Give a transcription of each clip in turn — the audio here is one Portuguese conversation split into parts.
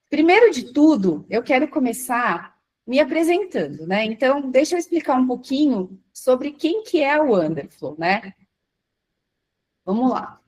Primeiro de tudo, eu quero começar me apresentando, né? Então, deixa eu explicar um pouquinho sobre quem que é a Wonderflow, né? Vamos lá.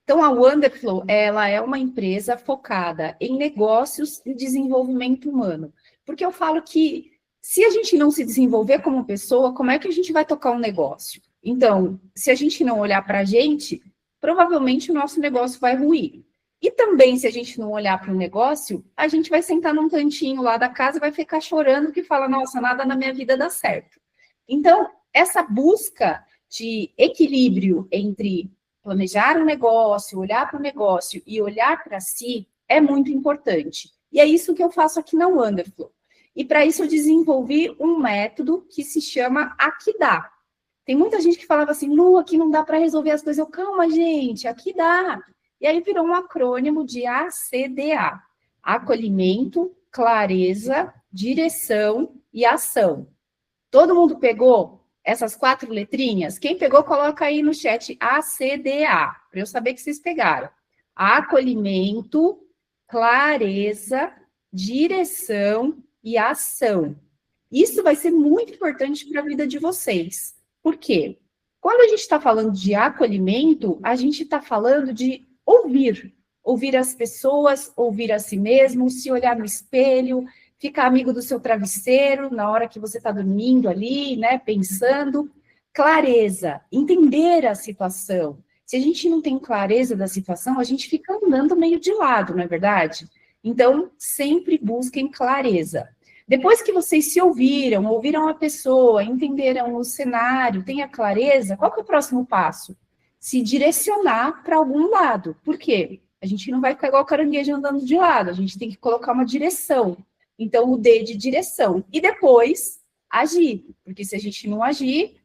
Então, a Wonderflow, ela é uma empresa focada em negócios e desenvolvimento humano. Porque eu falo que se a gente não se desenvolver como pessoa, como é que a gente vai tocar um negócio? Então, se a gente não olhar para a gente, provavelmente o nosso negócio vai ruir. E também, se a gente não olhar para o negócio, a gente vai sentar num cantinho lá da casa e vai ficar chorando que fala, nossa, nada na minha vida dá certo. Então, essa busca de equilíbrio entre planejar um negócio, olhar para o negócio e olhar para si é muito importante. E é isso que eu faço aqui na Wonderflow. E para isso eu desenvolvi um método que se chama Aqui Dá. Tem muita gente que falava assim, Lu, aqui não dá para resolver as coisas. Eu, calma, gente, aqui dá. E aí virou um acrônimo de ACDA. Acolhimento, clareza, direção e ação. Todo mundo pegou essas 4 letrinhas? Quem pegou, coloca aí no chat ACDA, para eu saber que vocês pegaram. Acolhimento, clareza, direção e ação. Isso vai ser muito importante para a vida de vocês. Por quê? Quando a gente está falando de acolhimento, a gente está falando de ouvir. Ouvir as pessoas, ouvir a si mesmo, se olhar no espelho, ficar amigo do seu travesseiro na hora que você está dormindo ali, né, pensando. Clareza, entender a situação. Se a gente não tem clareza da situação, a gente fica andando meio de lado, não é verdade? Então, sempre busquem clareza. Depois que vocês se ouviram a pessoa, entenderam o cenário, tenha clareza, qual que é o próximo passo? Se direcionar para algum lado. Por quê? A gente não vai ficar igual caranguejo andando de lado, a gente tem que colocar uma direção. Então, o D de direção. E depois, agir. Porque se a gente não agir,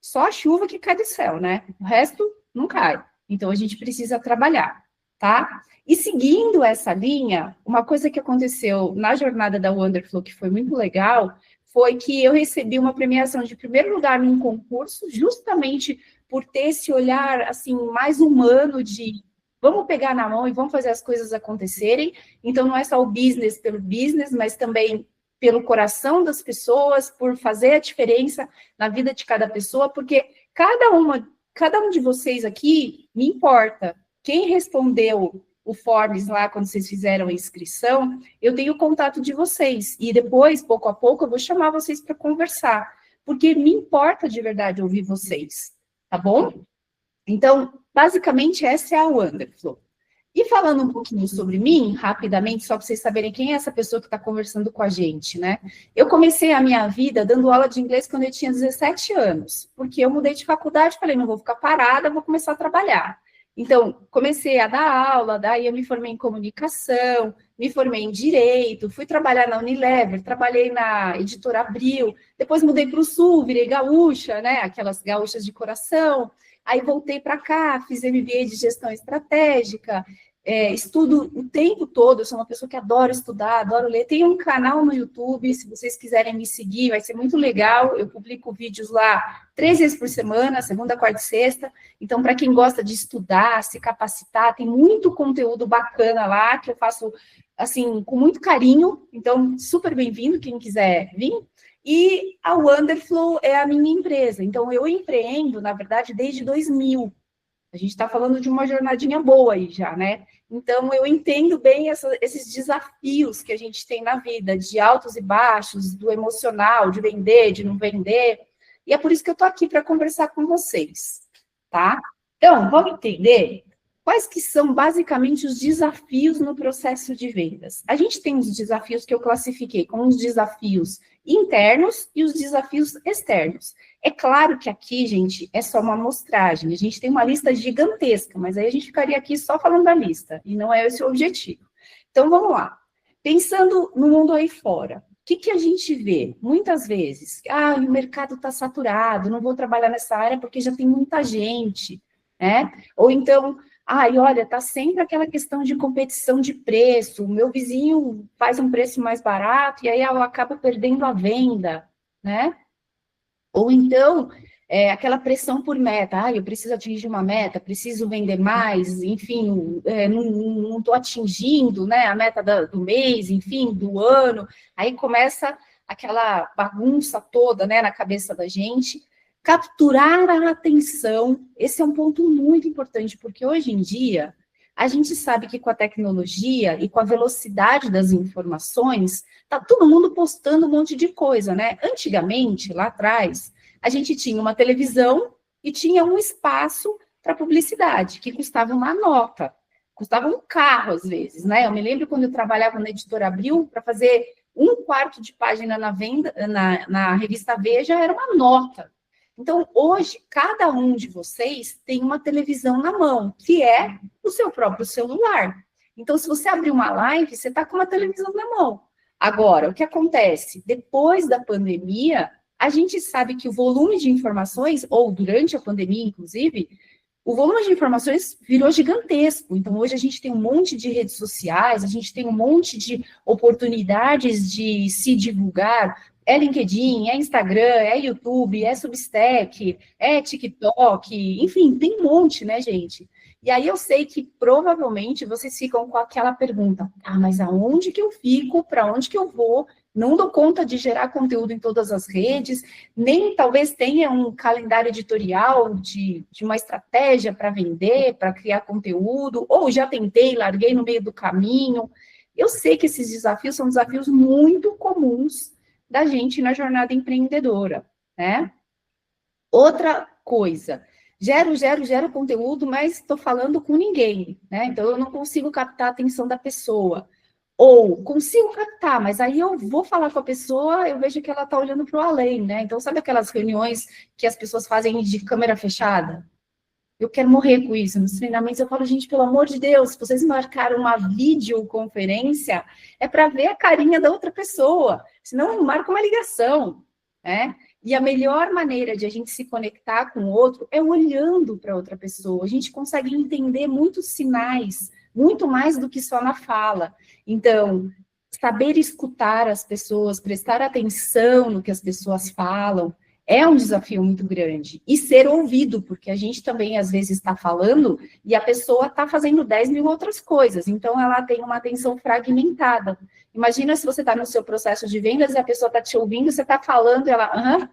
só a chuva que cai do céu, né? O resto não cai. Então, a gente precisa trabalhar, tá? E seguindo essa linha, uma coisa que aconteceu na jornada da Wonderflow, que foi muito legal, foi que eu recebi uma premiação de primeiro lugar num concurso, justamente por ter esse olhar, assim, mais humano de vamos pegar na mão e vamos fazer as coisas acontecerem. Então, não é só o business pelo business, mas também pelo coração das pessoas, por fazer a diferença na vida de cada pessoa, porque cada um de vocês aqui me importa. Quem respondeu o Forms lá, quando vocês fizeram a inscrição, eu tenho o contato de vocês. E depois, pouco a pouco, eu vou chamar vocês para conversar, porque me importa de verdade ouvir vocês, tá bom? Então, basicamente, essa é a Wonderflow. E falando um pouquinho sobre mim, rapidamente, só para vocês saberem quem é essa pessoa que está conversando com a gente, né? Eu comecei a minha vida dando aula de inglês quando eu tinha 17 anos, porque eu mudei de faculdade, falei, não vou ficar parada, vou começar a trabalhar. Então, comecei a dar aula, daí eu me formei em comunicação, me formei em direito, fui trabalhar na Unilever, trabalhei na editora Abril, depois mudei para o Sul, virei gaúcha, né? Aquelas gaúchas de coração. Aí voltei para cá, fiz MBA de gestão estratégica, estudo o tempo todo, eu sou uma pessoa que adora estudar, adoro ler. Tem um canal no YouTube, se vocês quiserem me seguir, vai ser muito legal. Eu publico vídeos lá 3 vezes por semana, segunda, quarta e sexta. Então, para quem gosta de estudar, se capacitar, tem muito conteúdo bacana lá, que eu faço, assim, com muito carinho. Então, super bem-vindo, quem quiser vir. E a Wonderflow é a minha empresa. Então, eu empreendo, na verdade, desde 2000. A gente está falando de uma jornadinha boa aí já, né? Então, eu entendo bem esses desafios que a gente tem na vida, de altos e baixos, do emocional, de vender, de não vender. E é por isso que eu estou aqui para conversar com vocês, tá? Então, vamos entender quais que são, basicamente, os desafios no processo de vendas. A gente tem os desafios que eu classifiquei como os desafios internos e os desafios externos. É claro que aqui, gente, é só uma amostragem. A gente tem uma lista gigantesca, mas aí a gente ficaria aqui só falando da lista, e não é esse o objetivo. Então, vamos lá. Pensando no mundo aí fora, o que a gente vê? Muitas vezes, o mercado está saturado, não vou trabalhar nessa área porque já tem muita gente, né? Ou então, olha, está sempre aquela questão de competição de preço, o meu vizinho faz um preço mais barato e aí eu acabo perdendo a venda, né? Ou então, aquela pressão por meta, eu preciso atingir uma meta, preciso vender mais, enfim, não estou atingindo, né, a meta do mês, enfim, do ano, aí começa aquela bagunça toda, né, na cabeça da gente. Capturar a atenção, esse é um ponto muito importante, porque hoje em dia, a gente sabe que com a tecnologia e com a velocidade das informações, tá todo mundo postando um monte de coisa, né? Antigamente, lá atrás, a gente tinha uma televisão e tinha um espaço para publicidade, que custava uma nota, custava um carro, às vezes, né? Eu me lembro quando eu trabalhava na Editora Abril, para fazer um quarto de página na revista Veja, era uma nota. Então, hoje, cada um de vocês tem uma televisão na mão, que é o seu próprio celular. Então, se você abrir uma live, você está com uma televisão na mão. Agora, o que acontece? Depois da pandemia, a gente sabe que o volume de informações, ou durante a pandemia, inclusive, o volume de informações virou gigantesco. Então, hoje a gente tem um monte de redes sociais, a gente tem um monte de oportunidades de se divulgar. É LinkedIn, é Instagram, é YouTube, é Substack, é TikTok, enfim, tem um monte, né, gente? E aí eu sei que provavelmente vocês ficam com aquela pergunta, mas aonde que eu fico, para onde que eu vou? Não dou conta de gerar conteúdo em todas as redes, nem talvez tenha um calendário editorial de uma estratégia para vender, para criar conteúdo, ou já tentei, larguei no meio do caminho. Eu sei que esses desafios são desafios muito comuns da gente na jornada empreendedora, né? Outra coisa, gero conteúdo, mas estou falando com ninguém, né? Então, eu não consigo captar a atenção da pessoa. Ou consigo captar, mas aí eu vou falar com a pessoa, eu vejo que ela está olhando para o além, né? Então, sabe aquelas reuniões que as pessoas fazem de câmera fechada? Eu quero morrer com isso. Nos treinamentos eu falo, gente, pelo amor de Deus, se vocês marcaram uma videoconferência, é para ver a carinha da outra pessoa, senão marca uma ligação, né? E a melhor maneira de a gente se conectar com o outro é olhando para outra pessoa. A gente consegue entender muitos sinais, muito mais do que só na fala. Então, saber escutar as pessoas, prestar atenção no que as pessoas falam, é um desafio muito grande. E ser ouvido, porque a gente também, às vezes, está falando e a pessoa está fazendo 10 mil outras coisas. Então, ela tem uma atenção fragmentada. Imagina se você está no seu processo de vendas e a pessoa está te ouvindo, você está falando, ela,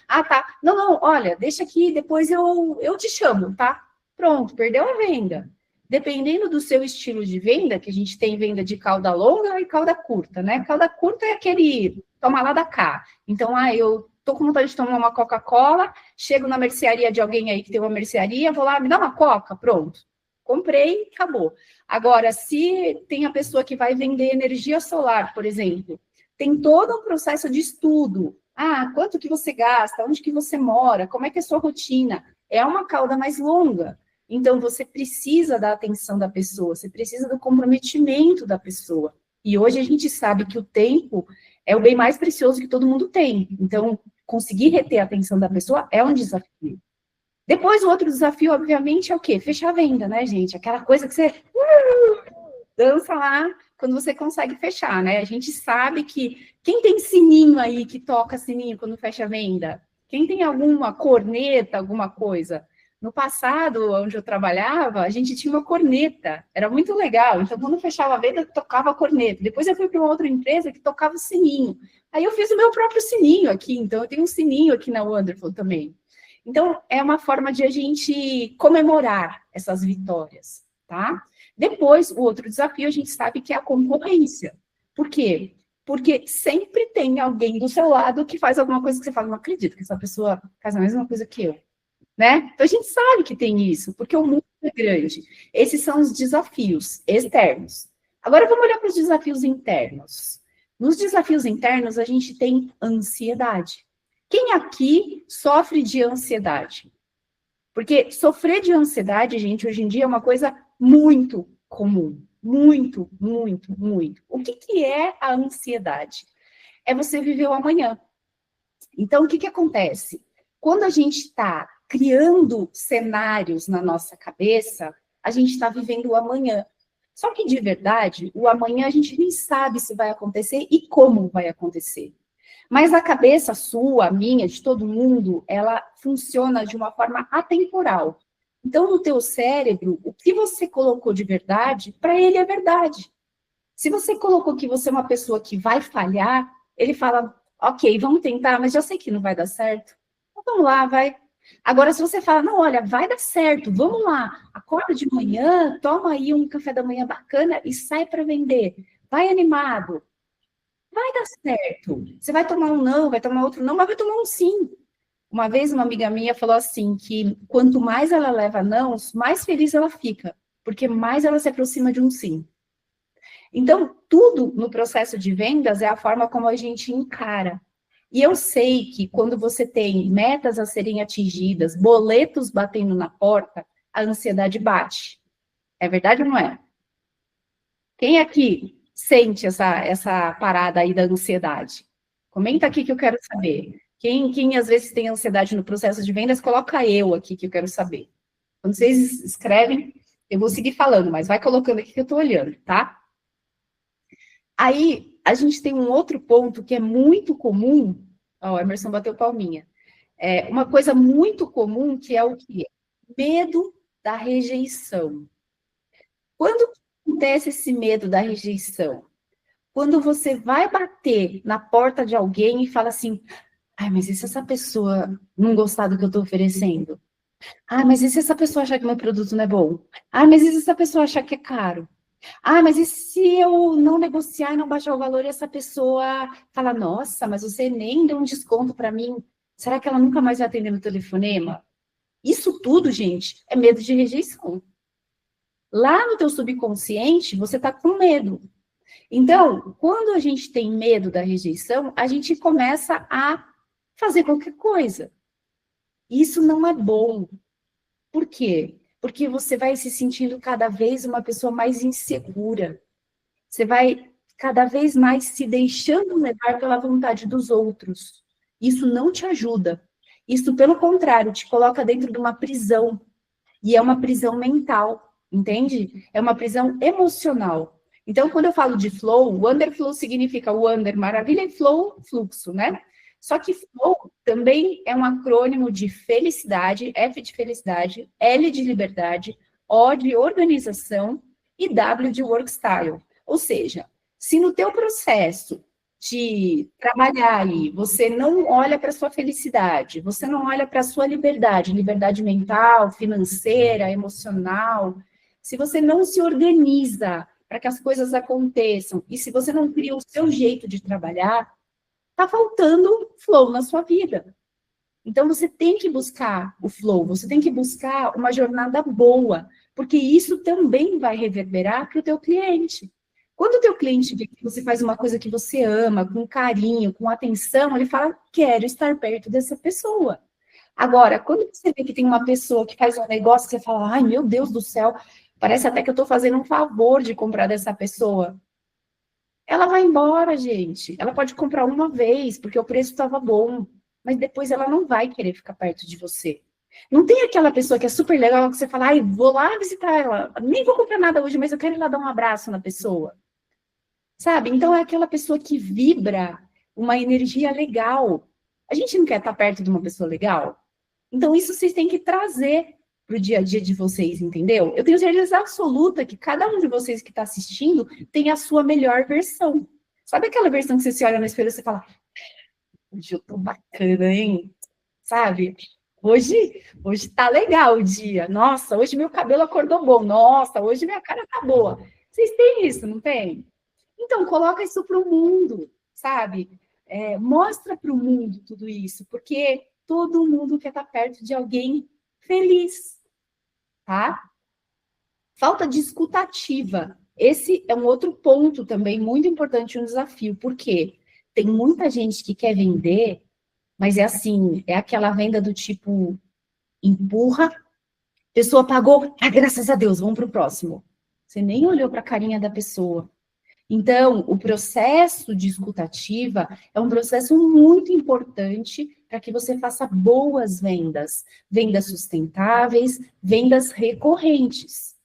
tá. Não, olha, deixa aqui, depois eu te chamo, tá? Pronto, perdeu a venda. Dependendo do seu estilo de venda, que a gente tem venda de cauda longa e cauda curta, né? Cauda curta é aquele toma lá da cá. Então, eu tô com vontade de tomar uma Coca-Cola, chego na mercearia de alguém aí que tem uma mercearia, vou lá, me dá uma Coca, pronto. Comprei, acabou. Agora, se tem a pessoa que vai vender energia solar, por exemplo, tem todo um processo de estudo. Quanto que você gasta? Onde que você mora? Como é que é a sua rotina? É uma cauda mais longa. Então, você precisa da atenção da pessoa, você precisa do comprometimento da pessoa. E hoje a gente sabe que o tempo é o bem mais precioso que todo mundo tem. Então, conseguir reter a atenção da pessoa é um desafio. Depois, o outro desafio, obviamente, é o quê? Fechar a venda, né, gente? Aquela coisa que você dança lá quando você consegue fechar, né? A gente sabe que quem tem sininho aí, que toca sininho quando fecha a venda? Quem tem alguma corneta, alguma coisa? No passado, onde eu trabalhava, a gente tinha uma corneta, era muito legal. Então, quando fechava a venda, tocava a corneta. Depois eu fui para uma outra empresa que tocava o sininho. Aí eu fiz o meu próprio sininho aqui, então eu tenho um sininho aqui na Wonderful também. Então, é uma forma de a gente comemorar essas vitórias, tá? Depois, o outro desafio, a gente sabe que é a concorrência. Por quê? Porque sempre tem alguém do seu lado que faz alguma coisa que você fala, não acredito que essa pessoa faz a mesma coisa que eu. Né? Então, a gente sabe que tem isso, porque o mundo é grande. Esses são os desafios externos. Agora, vamos olhar para os desafios internos. Nos desafios internos, a gente tem ansiedade. Quem aqui sofre de ansiedade? Porque sofrer de ansiedade, gente, hoje em dia é uma coisa muito comum. Muito, muito, muito. O que é a ansiedade? É você viver o amanhã. Então, o que acontece? Quando a gente está criando cenários na nossa cabeça, a gente está vivendo o amanhã. Só que, de verdade, o amanhã a gente nem sabe se vai acontecer e como vai acontecer. Mas a cabeça sua, a minha, de todo mundo, ela funciona de uma forma atemporal. Então, no teu cérebro, o que você colocou de verdade, para ele é verdade. Se você colocou que você é uma pessoa que vai falhar, ele fala, ok, vamos tentar, mas já sei que não vai dar certo. Então, vamos lá, vai. Agora, se você fala, não, olha, vai dar certo, vamos lá, acorda de manhã, toma aí um café da manhã bacana e sai para vender. Vai animado, vai dar certo. Você vai tomar um não, vai tomar outro não, mas vai tomar um sim. Uma vez uma amiga minha falou assim, que quanto mais ela leva nãos, mais feliz ela fica, porque mais ela se aproxima de um sim. Então, tudo no processo de vendas é a forma como a gente encara. E eu sei que quando você tem metas a serem atingidas, boletos batendo na porta, a ansiedade bate. É verdade ou não é? Quem aqui sente essa parada aí da ansiedade? Comenta aqui que eu quero saber. Quem às vezes tem ansiedade no processo de vendas, coloca eu aqui que eu quero saber. Quando vocês escrevem, eu vou seguir falando, mas vai colocando aqui que eu estou olhando, tá? Aí, a gente tem um outro ponto que é muito comum. Ó, o Emerson bateu palminha. É uma coisa muito comum que é o quê? Medo da rejeição. Quando acontece esse medo da rejeição? Quando você vai bater na porta de alguém e fala assim, ai, mas e se essa pessoa não gostar do que eu estou oferecendo? Ah, mas e se essa pessoa achar que meu produto não é bom? Ah, mas e se essa pessoa achar que é caro? Ah, mas e se eu não negociar e não baixar o valor e essa pessoa fala, nossa, mas você nem deu um desconto para mim? Será que ela nunca mais vai atender meu telefonema? Isso tudo, gente, é medo de rejeição. Lá no teu subconsciente, você está com medo. Então, quando a gente tem medo da rejeição, a gente começa a fazer qualquer coisa. Isso não é bom. Por quê? Porque você vai se sentindo cada vez uma pessoa mais insegura. Você vai cada vez mais se deixando levar pela vontade dos outros. Isso não te ajuda. Isso, pelo contrário, te coloca dentro de uma prisão. E é uma prisão mental, entende? É uma prisão emocional. Então, quando eu falo de flow, wonder flow significa wonder, maravilha, e flow, fluxo, né? Só que flow também é um acrônimo de felicidade, F de felicidade, L de liberdade, O de organização e W de work style. Ou seja, se no teu processo de trabalhar aí, você não olha para a sua felicidade, você não olha para a sua liberdade, liberdade mental, financeira, emocional, se você não se organiza para que as coisas aconteçam, e se você não cria o seu jeito de trabalhar, está faltando flow na sua vida. Então, você tem que buscar o flow, você tem que buscar uma jornada boa, porque isso também vai reverberar para o teu cliente. Quando o teu cliente vê que você faz uma coisa que você ama, com carinho, com atenção, ele fala, quero estar perto dessa pessoa. Agora, quando você vê que tem uma pessoa que faz um negócio, você fala, ai, meu Deus do céu, parece até que eu estou fazendo um favor de comprar dessa pessoa. Ela vai embora, gente. Ela pode comprar uma vez, porque o preço estava bom, mas depois ela não vai querer ficar perto de você. Não tem aquela pessoa que é super legal, que você fala, ai, vou lá visitar ela, nem vou comprar nada hoje, mas eu quero ir lá dar um abraço na pessoa. Sabe? Então é aquela pessoa que vibra uma energia legal. A gente não quer estar perto de uma pessoa legal? Então isso vocês têm que trazer para o dia a dia de vocês, entendeu? Eu tenho certeza absoluta que cada um de vocês que está assistindo tem a sua melhor versão. Sabe aquela versão que você se olha no espelho e você fala, hoje eu tô bacana, hein? Sabe? Hoje tá legal o dia. Nossa, hoje meu cabelo acordou bom. Nossa, hoje minha cara tá boa. Vocês têm isso, não tem? Então, coloca isso para o mundo, sabe? Mostra para o mundo tudo isso, porque todo mundo quer estar perto de alguém feliz, tá? Falta de escuta ativa. Esse é um outro ponto também muito importante, um desafio, porque tem muita gente que quer vender, mas é assim, é aquela venda do tipo, empurra, pessoa pagou, graças a Deus, vamos para o próximo. Você nem olhou para a carinha da pessoa. Então, o processo de escutativa é um processo muito importante para que você faça boas vendas, vendas sustentáveis, vendas recorrentes.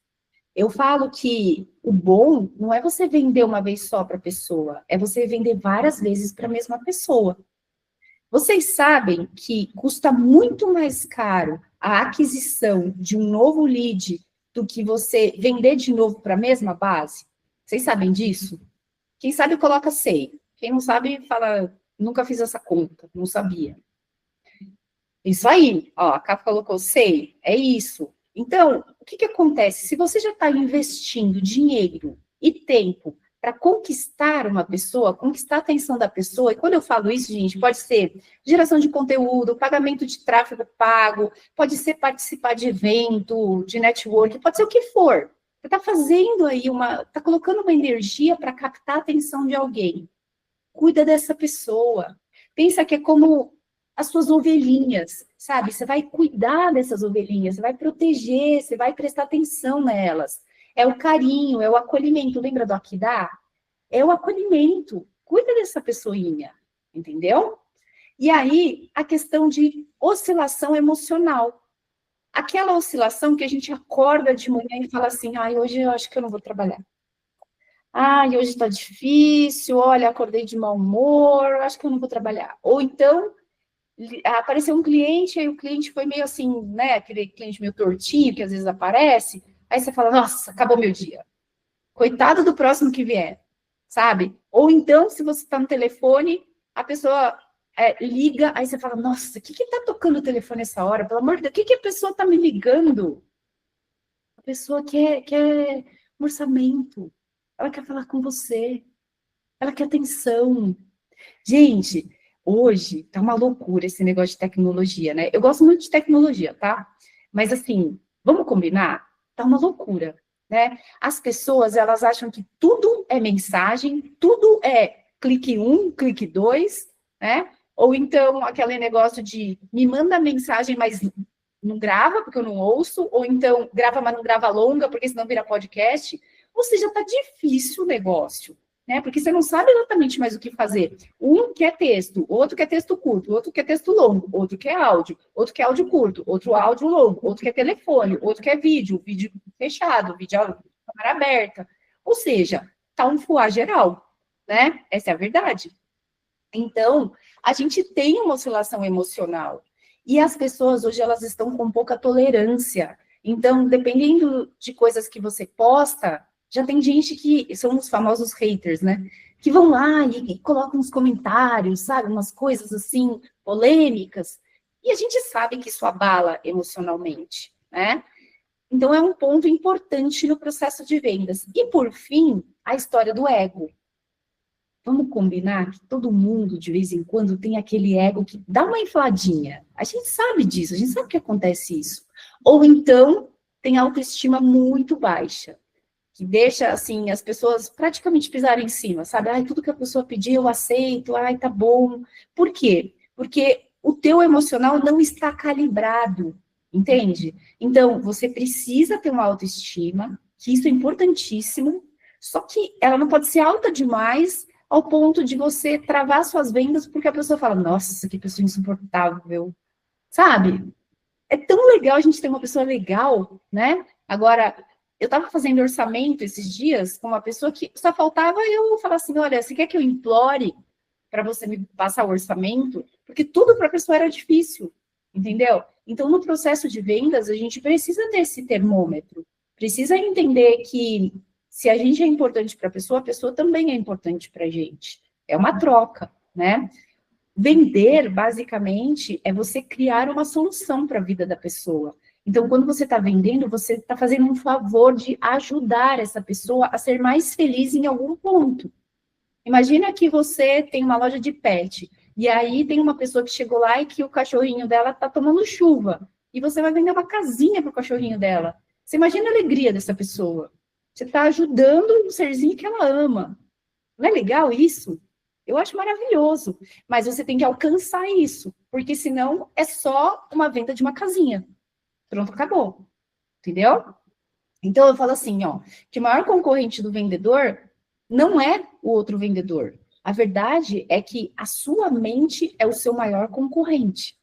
Eu falo que o bom não é você vender uma vez só para a pessoa, é você vender várias vezes para a mesma pessoa. Vocês sabem que custa muito mais caro a aquisição de um novo lead do que você vender de novo para a mesma base? Vocês sabem disso? Quem sabe coloca sei. Quem não sabe fala, nunca fiz essa conta, não sabia. Isso aí, ó, a Cá colocou sei, é isso. Então, o que acontece? Se você já está investindo dinheiro e tempo para conquistar uma pessoa, conquistar a atenção da pessoa, e quando eu falo isso, gente, pode ser geração de conteúdo, pagamento de tráfego pago, pode ser participar de evento, de network, pode ser o que for. Você está fazendo aí está colocando uma energia para captar a atenção de alguém. Cuida dessa pessoa. Pensa que é como as suas ovelhinhas, sabe? Você vai cuidar dessas ovelhinhas, você vai proteger, você vai prestar atenção nelas. É o carinho, é o acolhimento. Lembra do Aquidá? É o acolhimento. Cuida dessa pessoinha, entendeu? E aí, a questão de oscilação emocional. Aquela oscilação que a gente acorda de manhã e fala assim, ai, hoje eu acho que eu não vou trabalhar. Ai, hoje está difícil, olha, acordei de mau humor, acho que eu não vou trabalhar. Ou então, apareceu um cliente, aí o cliente foi meio assim, né, aquele cliente meio tortinho, que às vezes aparece, aí você fala, nossa, acabou meu dia. Coitado do próximo que vier, sabe? Ou então, se você está no telefone, a pessoa liga, aí você fala, nossa, o que está tocando o telefone essa hora? Pelo amor de Deus, o que a pessoa está me ligando? A pessoa quer um orçamento, ela quer falar com você, ela quer atenção. Gente, hoje tá uma loucura esse negócio de tecnologia, né? Eu gosto muito de tecnologia, tá? Mas assim, vamos combinar? Tá uma loucura, né? As pessoas, elas acham que tudo é mensagem, tudo é clique 1, clique 2, né? Ou então aquele negócio de me manda mensagem, mas não grava, porque eu não ouço, ou então grava, mas não grava longa, porque senão vira podcast. Ou seja, tá difícil o negócio, né? Porque você não sabe exatamente mais o que fazer. Um quer texto, outro quer texto curto, outro quer texto longo, outro quer áudio, outro quer áudio curto, outro áudio longo, outro quer telefone, outro quer vídeo fechado, vídeo câmera aberta. Ou seja, tá um fuá geral, né? Essa é a verdade. Então, a gente tem uma oscilação emocional. E as pessoas hoje, elas estão com pouca tolerância. Então, dependendo de coisas que você posta, já tem gente que são os famosos haters, né? Que vão lá e colocam uns comentários, sabe? Umas coisas assim, polêmicas. E a gente sabe que isso abala emocionalmente, né? Então, é um ponto importante no processo de vendas. E, por fim, a história do ego. Vamos combinar que todo mundo, de vez em quando, tem aquele ego que dá uma infladinha. A gente sabe disso, a gente sabe que acontece isso. Ou então, tem autoestima muito baixa, que deixa, assim, as pessoas praticamente pisarem em cima, sabe? Ai, tudo que a pessoa pedir eu aceito, ai, tá bom. Por quê? Porque o teu emocional não está calibrado, entende? Então, você precisa ter uma autoestima, que isso é importantíssimo, só que ela não pode ser alta demais ao ponto de você travar suas vendas porque a pessoa fala, nossa, que pessoa insuportável, sabe? É tão legal a gente ter uma pessoa legal, né? Agora, eu estava fazendo orçamento esses dias com uma pessoa que só faltava eu falar assim, olha, você quer que eu implore para você me passar o orçamento? Porque tudo para a pessoa era difícil, entendeu? Então, no processo de vendas, a gente precisa ter esse termômetro, precisa entender que se a gente é importante para a pessoa também é importante para a gente. É uma troca, né? Vender, basicamente, é você criar uma solução para a vida da pessoa. Então, quando você está vendendo, você está fazendo um favor de ajudar essa pessoa a ser mais feliz em algum ponto. Imagina que você tem uma loja de pet, e aí tem uma pessoa que chegou lá e que o cachorrinho dela está tomando chuva, e você vai vender uma casinha para o cachorrinho dela. Você imagina a alegria dessa pessoa. Você está ajudando um serzinho que ela ama. Não é legal isso? Eu acho maravilhoso. Mas você tem que alcançar isso, porque senão é só uma venda de uma casinha. Pronto, acabou. Entendeu? Então eu falo assim, ó, que o maior concorrente do vendedor não é o outro vendedor. A verdade é que a sua mente é o seu maior concorrente.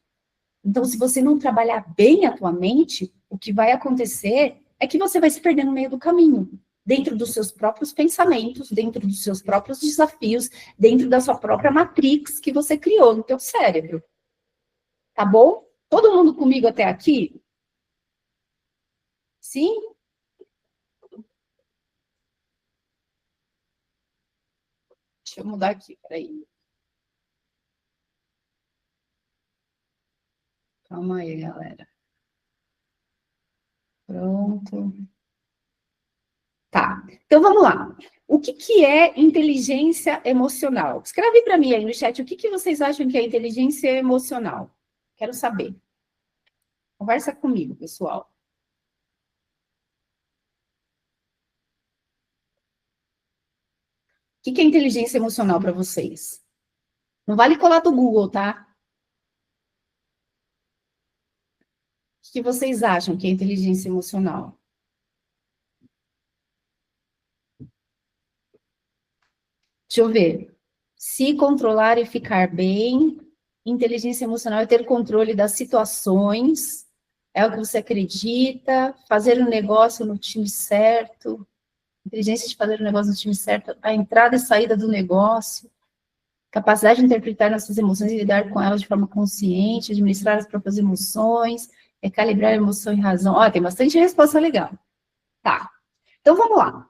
Então, se você não trabalhar bem a tua mente, o que vai acontecer é que você vai se perder no meio do caminho. dentro dos seus próprios pensamentos, dentro dos seus próprios desafios, dentro da sua própria matrix que você criou no teu cérebro. Tá bom? Todo mundo comigo até aqui? Sim? Deixa eu mudar aqui, peraí. Calma aí, galera. Pronto. Tá, então vamos lá. O que é inteligência emocional? Escreve para mim aí no chat o que vocês acham que é inteligência emocional. Quero saber. Conversa comigo, pessoal. O que é inteligência emocional para vocês? Não vale colar do Google, tá? O que vocês acham que é inteligência emocional? Deixa eu ver. Se controlar e ficar bem. Inteligência emocional é ter controle das situações. É o que você acredita. Fazer um negócio no time certo. Inteligência de fazer o negócio no time certo. A entrada e saída do negócio. Capacidade de interpretar nossas emoções e lidar com elas de forma consciente. Administrar as próprias emoções. Recalibrar a emoção e razão. Ó, tem bastante resposta legal. Tá. Então, vamos lá.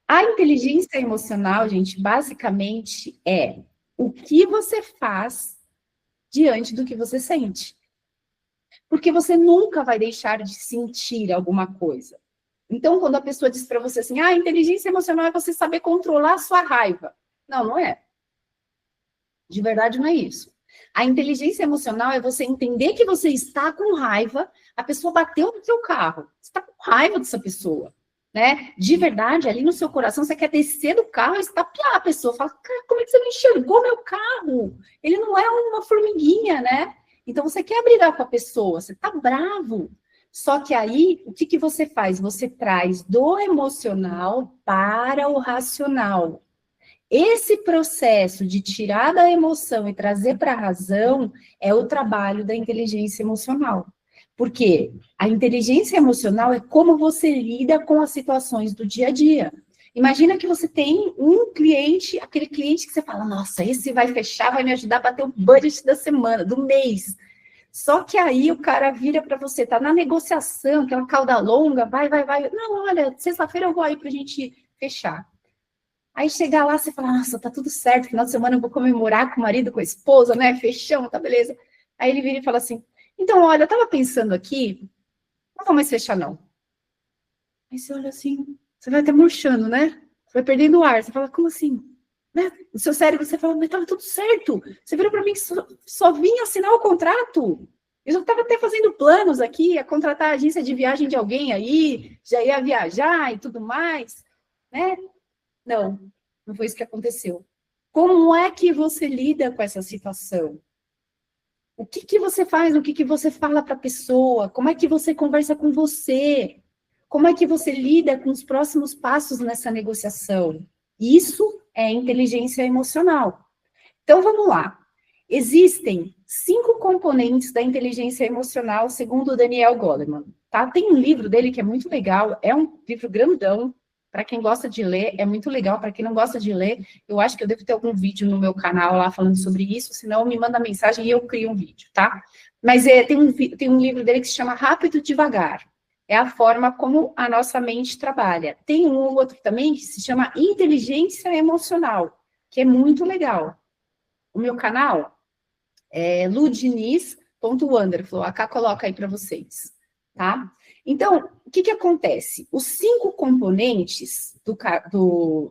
A inteligência emocional, gente, basicamente é o que você faz diante do que você sente. Porque você nunca vai deixar de sentir alguma coisa. Então, quando a pessoa diz para você assim, a inteligência emocional é você saber controlar a sua raiva. Não, não é. De verdade, não é isso. A inteligência emocional é você entender que você está com raiva, a pessoa bateu no seu carro, você está com raiva dessa pessoa. Né? De verdade, ali no seu coração, você quer descer do carro e estapear a pessoa. Fala, cara, como é que você não enxergou meu carro? Ele não é uma formiguinha, né? Então, você quer brigar com a pessoa, você tá bravo. Só que aí, o que você faz? Você traz do emocional para o racional. Esse processo de tirar da emoção e trazer para a razão é o trabalho da inteligência emocional. Porque a inteligência emocional é como você lida com as situações do dia a dia. Imagina que você tem um cliente, aquele cliente que você fala, nossa, esse vai fechar, vai me ajudar a bater o budget da semana, do mês. Só que aí o cara vira para você, tá na negociação, aquela cauda longa, vai. Não, olha, sexta-feira eu vou aí para a gente fechar. Aí chega lá, você fala, nossa, tá tudo certo, final de semana eu vou comemorar com o marido, com a esposa, né? Fechamos, tá beleza. Aí ele vira e fala assim, então, olha, eu tava pensando aqui, não vou mais fechar, não. Aí você olha assim, você vai até murchando, né? Você vai perdendo o ar, você fala, como assim? Né? No seu cérebro, você fala, mas tava tudo certo. Você virou para mim que só vinha assinar o contrato. Eu já estava até fazendo planos aqui, a contratar a agência de viagem de alguém aí, já ia viajar e tudo mais, né? Não, não foi isso que aconteceu. Como é que você lida com essa situação? O que você faz? O que você fala para a pessoa? Como é que você conversa com você? Como é que você lida com os próximos passos nessa negociação? Isso é inteligência emocional. Então, vamos lá. Existem 5 componentes da inteligência emocional, segundo o Daniel Goleman. Tá? Tem um livro dele que é muito legal, é um livro grandão. Para quem gosta de ler, é muito legal. Para quem não gosta de ler, eu acho que eu devo ter algum vídeo no meu canal lá falando sobre isso, senão me manda mensagem e eu crio um vídeo, tá? Mas tem um livro dele que se chama Rápido e Devagar. É a forma como a nossa mente trabalha. Tem um ou outro também que se chama Inteligência Emocional, que é muito legal. O meu canal é ludiniz.wonderflow. A Cá coloca aí para vocês, tá? Então, o que acontece? Os 5 componentes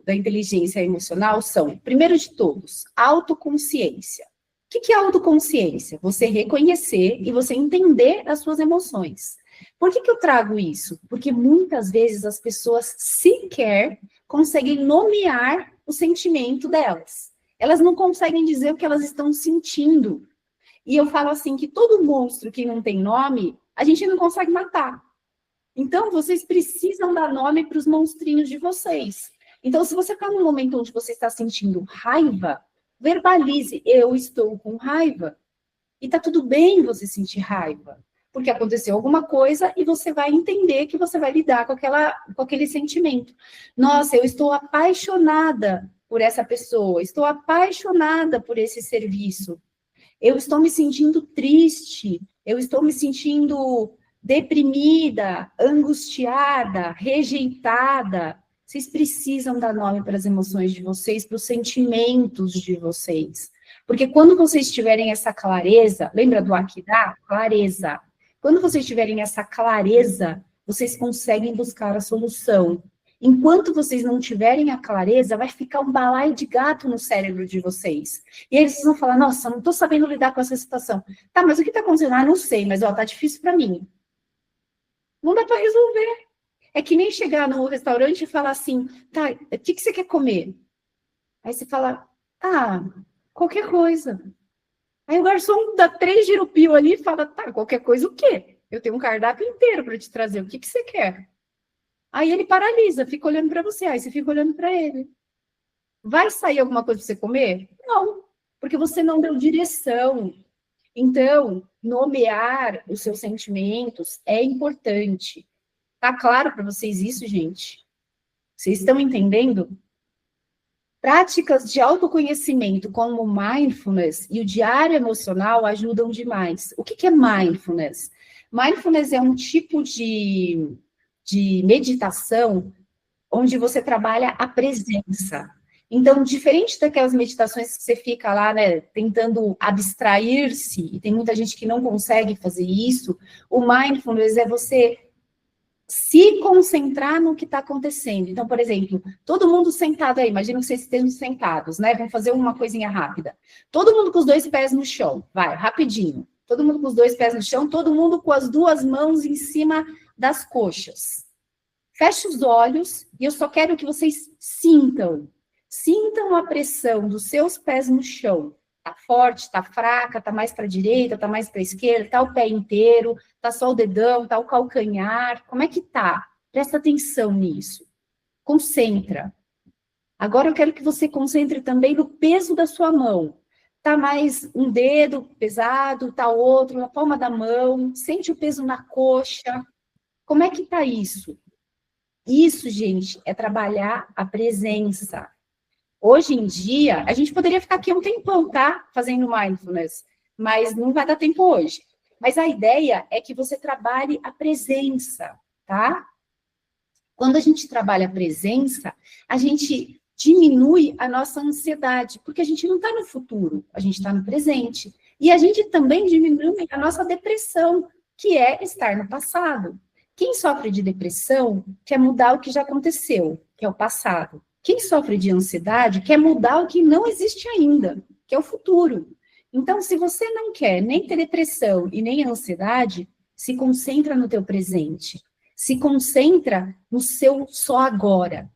da inteligência emocional são, primeiro de todos, autoconsciência. O que é autoconsciência? Você reconhecer e você entender as suas emoções. Por que eu trago isso? Porque muitas vezes as pessoas sequer conseguem nomear o sentimento delas. Elas não conseguem dizer o que elas estão sentindo. E eu falo assim, que todo monstro que não tem nome, a gente não consegue matar. Então, vocês precisam dar nome para os monstrinhos de vocês. Então, se você está num momento onde você está sentindo raiva, verbalize, eu estou com raiva. E tá tudo bem você sentir raiva. porque aconteceu alguma coisa e você vai entender que você vai lidar com aquele sentimento. Nossa, eu estou apaixonada por essa pessoa, estou apaixonada por esse serviço. Eu estou me sentindo triste, eu estou me sentindo deprimida, angustiada, rejeitada. Vocês precisam dar nome para as emoções de vocês, para os sentimentos de vocês. Porque quando vocês tiverem essa clareza, lembra do Akidá? Clareza. Quando vocês tiverem essa clareza, vocês conseguem buscar a solução. Enquanto vocês não tiverem a clareza, vai ficar um balaio de gato no cérebro de vocês. E aí vocês vão falar, nossa, não estou sabendo lidar com essa situação. Tá, mas o que está acontecendo? Ah, não sei, mas ó, tá difícil para mim. Não dá para resolver. É que nem chegar no restaurante e falar assim, tá, o que você quer comer? Aí você fala, ah, qualquer coisa. Aí o garçom dá 3 giropio ali e fala, tá, qualquer coisa o quê? Eu tenho um cardápio inteiro para te trazer, o que você quer? Aí ele paralisa, fica olhando para você, aí você fica olhando para ele. Vai sair alguma coisa para você comer? Não, porque você não deu direção. Então, nomear os seus sentimentos é importante. Tá claro para vocês isso, gente? Vocês estão entendendo? Práticas de autoconhecimento como mindfulness e o diário emocional ajudam demais. O que é mindfulness? Mindfulness é um tipo de meditação onde você trabalha a presença. Então, diferente daquelas meditações que você fica lá, né, tentando abstrair-se, e tem muita gente que não consegue fazer isso, o mindfulness é você se concentrar no que está acontecendo. Então, por exemplo, todo mundo sentado aí, imagina que vocês estejam sentados, né? Vamos fazer uma coisinha rápida. Todo mundo com os 2 pés no chão, vai, rapidinho. Todo mundo com os 2 pés no chão, todo mundo com as 2 mãos em cima das coxas. Feche os olhos e eu só quero que vocês sintam a pressão dos seus pés no chão. Tá forte, tá fraca, tá mais para a direita, tá mais para a esquerda, tá o pé inteiro, tá só o dedão, tá o calcanhar. Como é que tá? Presta atenção nisso. Concentra. Agora eu quero que você concentre também no peso da sua mão. Tá mais um dedo pesado, tá outro na palma da mão, sente o peso na coxa. Como é que tá isso? Isso, gente, é trabalhar a presença. Hoje em dia, a gente poderia ficar aqui um tempão, tá? Fazendo mindfulness, mas não vai dar tempo hoje. Mas a ideia é que você trabalhe a presença, tá? Quando a gente trabalha a presença, a gente diminui a nossa ansiedade, porque a gente não está no futuro, a gente está no presente. E a gente também diminui a nossa depressão, que é estar no passado. Quem sofre de depressão quer mudar o que já aconteceu, que é o passado. Quem sofre de ansiedade quer mudar o que não existe ainda, que é o futuro. Então, se você não quer nem ter depressão e nem ansiedade, se concentra no teu presente. Se concentra no seu só agora.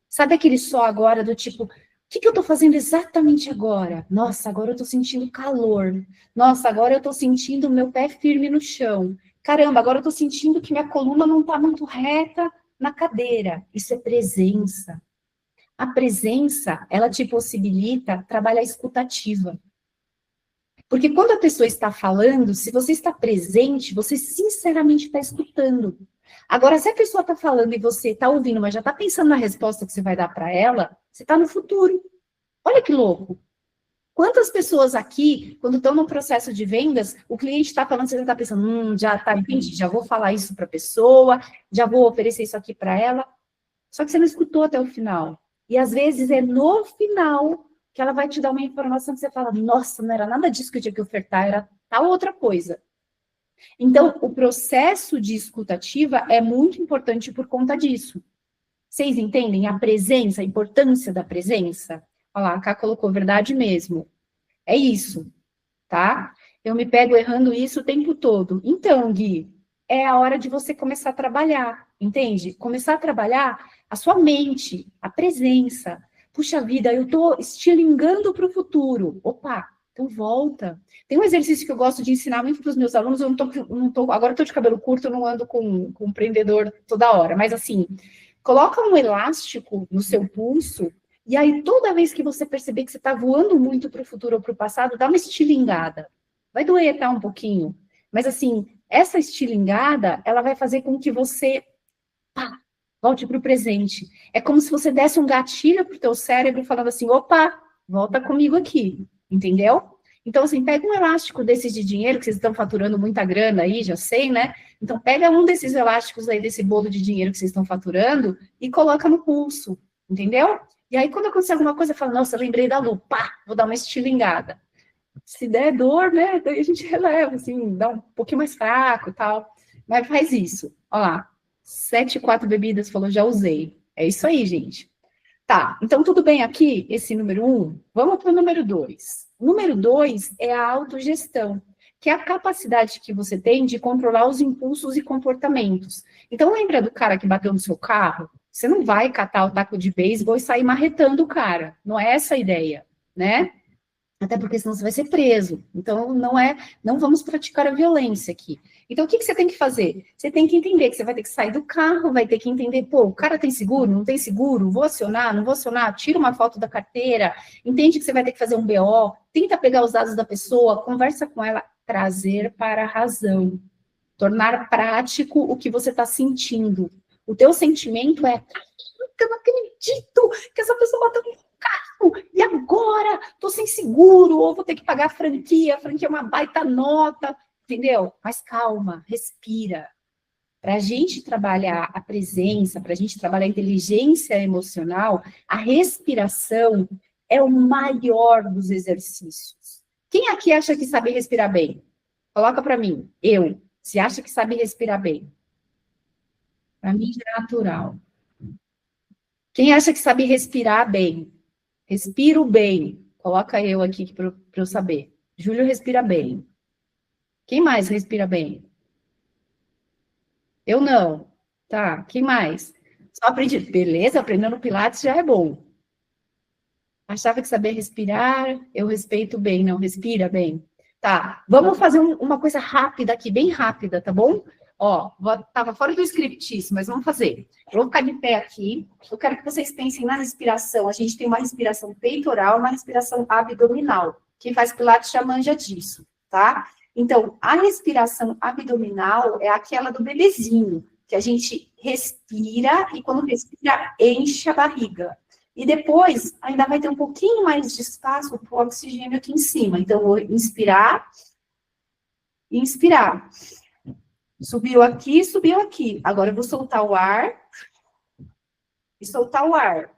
Sabe aquele só agora do tipo, o que eu estou fazendo exatamente agora? Nossa, agora eu estou sentindo calor. Nossa, agora eu estou sentindo o meu pé firme no chão. Caramba, agora eu estou sentindo que minha coluna não está muito reta na cadeira. Isso é presença. A presença, ela te possibilita trabalhar a escutativa. Porque quando a pessoa está falando, se você está presente, você sinceramente está escutando. Agora, se a pessoa está falando e você está ouvindo, mas já está pensando na resposta que você vai dar para ela, você está no futuro. Olha que louco. Quantas pessoas aqui, quando estão no processo de vendas, o cliente está falando, você já está pensando, já está, entendi, já vou falar isso para a pessoa, já vou oferecer isso aqui para ela. Só que você não escutou até o final. E às vezes é no final que ela vai te dar uma informação que você fala, nossa, não era nada disso que eu tinha que ofertar, era tal outra coisa. Então, o processo de escutativa é muito importante por conta disso. Vocês entendem a presença, a importância da presença? Olha lá, a Ká colocou verdade mesmo. É isso, tá? Eu me pego errando isso o tempo todo. Então, Gui, é a hora de você começar a trabalhar, entende? Começar a trabalhar a sua mente, a presença. Puxa vida, eu estou estilingando para o futuro. Opa, então volta. Tem um exercício que eu gosto de ensinar muito para os meus alunos, agora eu estou de cabelo curto, eu não ando com um prendedor toda hora, mas assim, coloca um elástico no seu pulso, e aí toda vez que você perceber que você está voando muito para o futuro ou para o passado, dá uma estilingada. Vai doer, tá, um pouquinho, mas assim, Essa estilingada, ela vai fazer com que você volte para o presente. É como se você desse um gatilho para o teu cérebro falando assim, opa, volta comigo aqui, entendeu? Então, assim, pega um elástico desses de dinheiro, que vocês estão faturando muita grana aí, já sei, né? Então, pega um desses elásticos aí, desse bolo de dinheiro que vocês estão faturando e coloca no pulso, entendeu? E aí, quando acontecer alguma coisa, fala, nossa, eu lembrei da Lu, pá, vou dar uma estilingada. Se der dor, né, daí a gente releva, assim, dá um pouquinho mais fraco e tal. Mas faz isso, ó lá. 7,4 bebidas, falou, já usei. É isso aí, gente. Tá, então tudo bem aqui, esse número 1? Vamos para o número 2. O número 2 é a autogestão, que é a capacidade que você tem de controlar os impulsos e comportamentos. Então, lembra do cara que bateu no seu carro? Você não vai catar o taco de beisebol e sair marretando o cara. Não é essa a ideia, né? Até porque senão você vai ser preso. Então, não vamos praticar a violência aqui. Então, o que você tem que fazer? Você tem que entender que você vai ter que sair do carro, vai ter que entender, pô, o cara tem seguro, não tem seguro, vou acionar, não vou acionar, tira uma foto da carteira, entende que você vai ter que fazer um BO, tenta pegar os dados da pessoa, conversa com ela, trazer para a razão, tornar prático o que você está sentindo. O teu sentimento é, eu não acredito que essa pessoa bateu no carro, e agora? Tô sem seguro, ou vou ter que pagar a franquia é uma baita nota, entendeu? Mas calma, respira. Para a gente trabalhar a presença, para a gente trabalhar a inteligência emocional, a respiração é o maior dos exercícios. Quem aqui acha que sabe respirar bem? Coloca para mim, eu. Se acha que sabe respirar bem? Para mim já é natural. Quem acha que sabe respirar bem? Respiro bem. Coloca eu aqui para eu saber. Júlio respira bem. Quem mais respira bem? Eu não. Tá, quem mais? Só aprendi. Beleza, aprendendo Pilates já é bom. Achava que saber respirar, eu respeito bem, não respira bem. Tá, vamos fazer uma coisa rápida aqui, bem rápida, tá bom? Ó, tava fora do script isso, mas vamos fazer. Eu vou ficar de pé aqui. Eu quero que vocês pensem na respiração. A gente tem uma respiração peitoral, uma respiração abdominal. Quem faz Pilates já manja disso, tá? Então, a respiração abdominal é aquela do bebezinho, que a gente respira e quando respira, enche a barriga. E depois, ainda vai ter um pouquinho mais de espaço para o oxigênio aqui em cima. Então, vou inspirar e inspirar. Subiu aqui, subiu aqui. Agora eu vou soltar o ar e soltar o ar.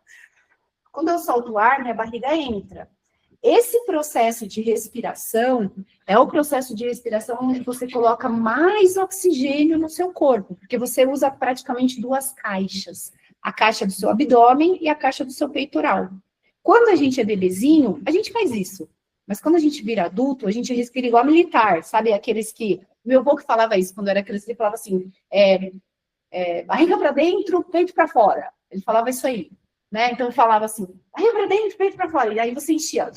Quando eu solto o ar, minha barriga entra. Esse processo de respiração é o processo de respiração onde você coloca mais oxigênio no seu corpo, porque você usa praticamente duas caixas. A caixa do seu abdômen e a caixa do seu peitoral. Quando a gente é bebezinho, a gente faz isso. Mas quando a gente vira adulto, a gente respira igual militar, sabe? Aqueles que... Meu avô que falava isso quando eu era criança, ele falava assim, barriga para dentro, peito para fora. Ele falava isso aí, né? Então, ele falava assim, barriga para dentro, peito para fora. E aí você enchia,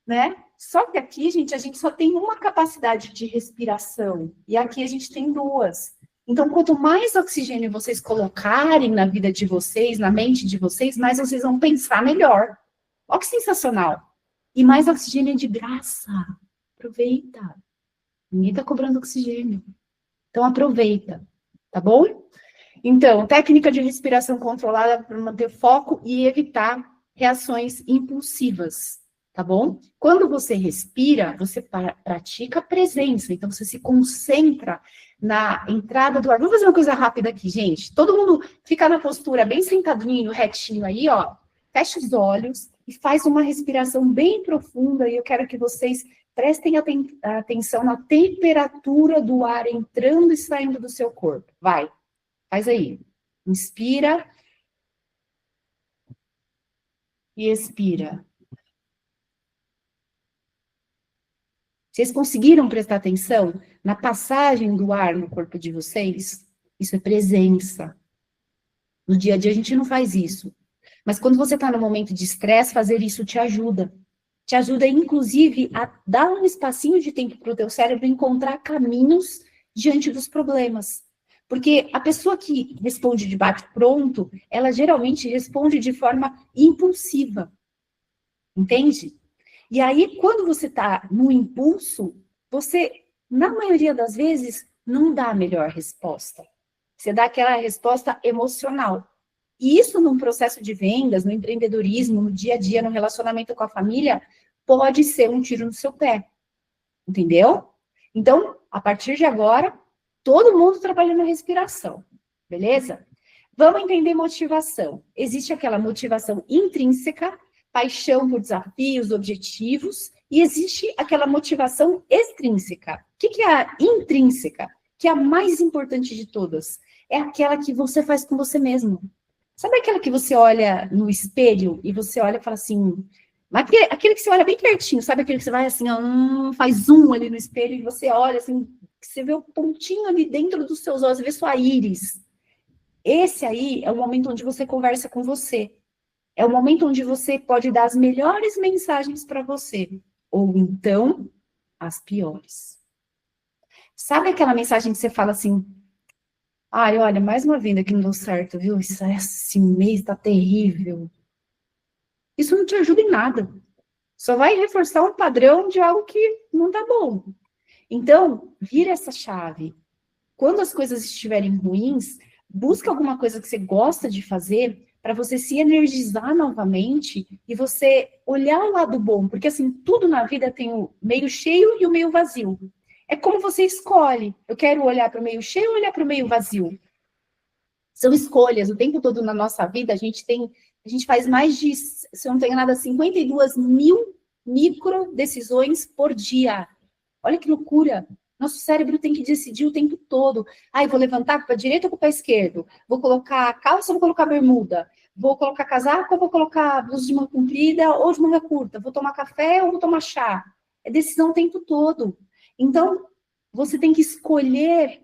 né? Só que aqui, gente, a gente só tem uma capacidade de respiração. E aqui a gente tem duas. Então, quanto mais oxigênio vocês colocarem na vida de vocês, na mente de vocês, mais vocês vão pensar melhor. Olha que sensacional. E mais oxigênio é de graça. Aproveita. Ninguém está cobrando oxigênio. Então, aproveita. Tá bom? Então, técnica de respiração controlada para manter foco e evitar reações impulsivas. Tá bom? Quando você respira, você pratica a presença. Então, você se concentra na entrada do ar. Vamos fazer uma coisa rápida aqui, gente. Todo mundo fica na postura bem sentadinho, retinho aí, ó. Fecha os olhos e faz uma respiração bem profunda. E eu quero que vocês prestem atenção na temperatura do ar entrando e saindo do seu corpo. Vai, faz aí. Inspira e expira. Vocês conseguiram prestar atenção na passagem do ar no corpo de vocês? Isso é presença. No dia a dia a gente não faz isso. Mas quando você está no momento de estresse, fazer isso te ajuda. Te ajuda, inclusive, a dar um espacinho de tempo para o teu cérebro encontrar caminhos diante dos problemas. Porque a pessoa que responde de bate-pronto, ela geralmente responde de forma impulsiva. Entende? E aí, quando você está no impulso, você na maioria das vezes, não dá a melhor resposta. Você dá aquela resposta emocional. E isso num processo de vendas, no empreendedorismo, no dia a dia, no relacionamento com a família, pode ser um tiro no seu pé. Entendeu? Então, a partir de agora, todo mundo trabalhando a respiração. Beleza? Vamos entender motivação. Existe aquela motivação intrínseca, paixão por desafios, objetivos, e existe aquela motivação extrínseca. O que é a intrínseca? Que é a mais importante de todas. É aquela que você faz com você mesmo. Sabe aquela que você olha no espelho e você olha e fala assim... Aquele que você olha bem pertinho, sabe? Aquele que você vai assim, ó, faz zoom ali no espelho e você olha assim, você vê o pontinho ali dentro dos seus olhos, você vê sua íris. Esse aí é o momento onde você conversa com você. É o momento onde você pode dar as melhores mensagens para você. Ou então, as piores. Sabe aquela mensagem que você fala assim, ai, olha, mais uma venda que não deu certo, viu? Esse mês tá terrível. Isso não te ajuda em nada. Só vai reforçar um padrão de algo que não tá bom. Então, vira essa chave. Quando as coisas estiverem ruins, busca alguma coisa que você gosta de fazer para você se energizar novamente e você olhar o lado bom. Porque, assim, tudo na vida tem o meio cheio e o meio vazio. É como você escolhe. Eu quero olhar para o meio cheio ou olhar para o meio vazio? São escolhas. O tempo todo na nossa vida, a gente faz mais de, se eu não tenho nada, 52 mil micro decisões por dia. Olha que loucura. Nosso cérebro tem que decidir o tempo todo. Ai, vou levantar para a direita ou para a esquerda? Vou colocar calça ou vou colocar bermuda? Vou colocar casaco ou vou colocar blusa de manga comprida ou de manga curta? Vou tomar café ou vou tomar chá? É decisão o tempo todo. Então, você tem que escolher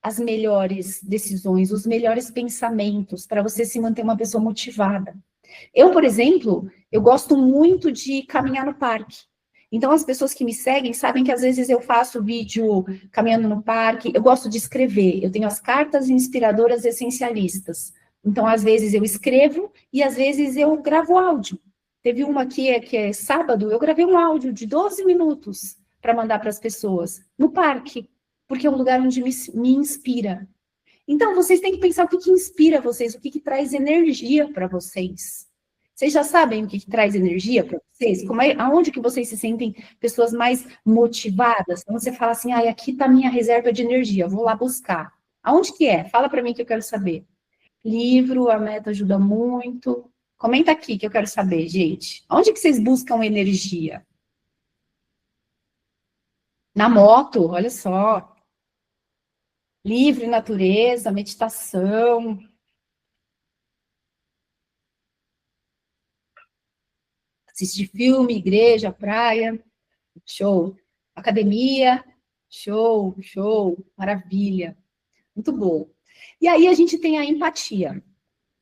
as melhores decisões, os melhores pensamentos para você se manter uma pessoa motivada. Eu, por exemplo, eu gosto muito de caminhar no parque. Então, as pessoas que me seguem sabem que às vezes eu faço vídeo caminhando no parque. Eu gosto de escrever. Eu tenho as cartas inspiradoras essencialistas. Então, às vezes eu escrevo e às vezes eu gravo áudio. Teve uma aqui que é sábado, eu gravei um áudio de 12 minutos para mandar para as pessoas no parque, porque é um lugar onde me inspira. Então, vocês têm que pensar o que inspira vocês, o que traz energia para vocês. Vocês já sabem o que traz energia para vocês? Aonde que vocês se sentem pessoas mais motivadas? Então, você fala assim, aqui está a minha reserva de energia, vou lá buscar. Aonde que é? Fala para mim que eu quero saber. Livro, a Meta ajuda muito. Comenta aqui que eu quero saber, gente. Onde que vocês buscam energia? Na moto, olha só. Livre, natureza, meditação. Assistir filme, igreja, praia, show. Academia, show, maravilha. Muito bom. E aí a gente tem a empatia.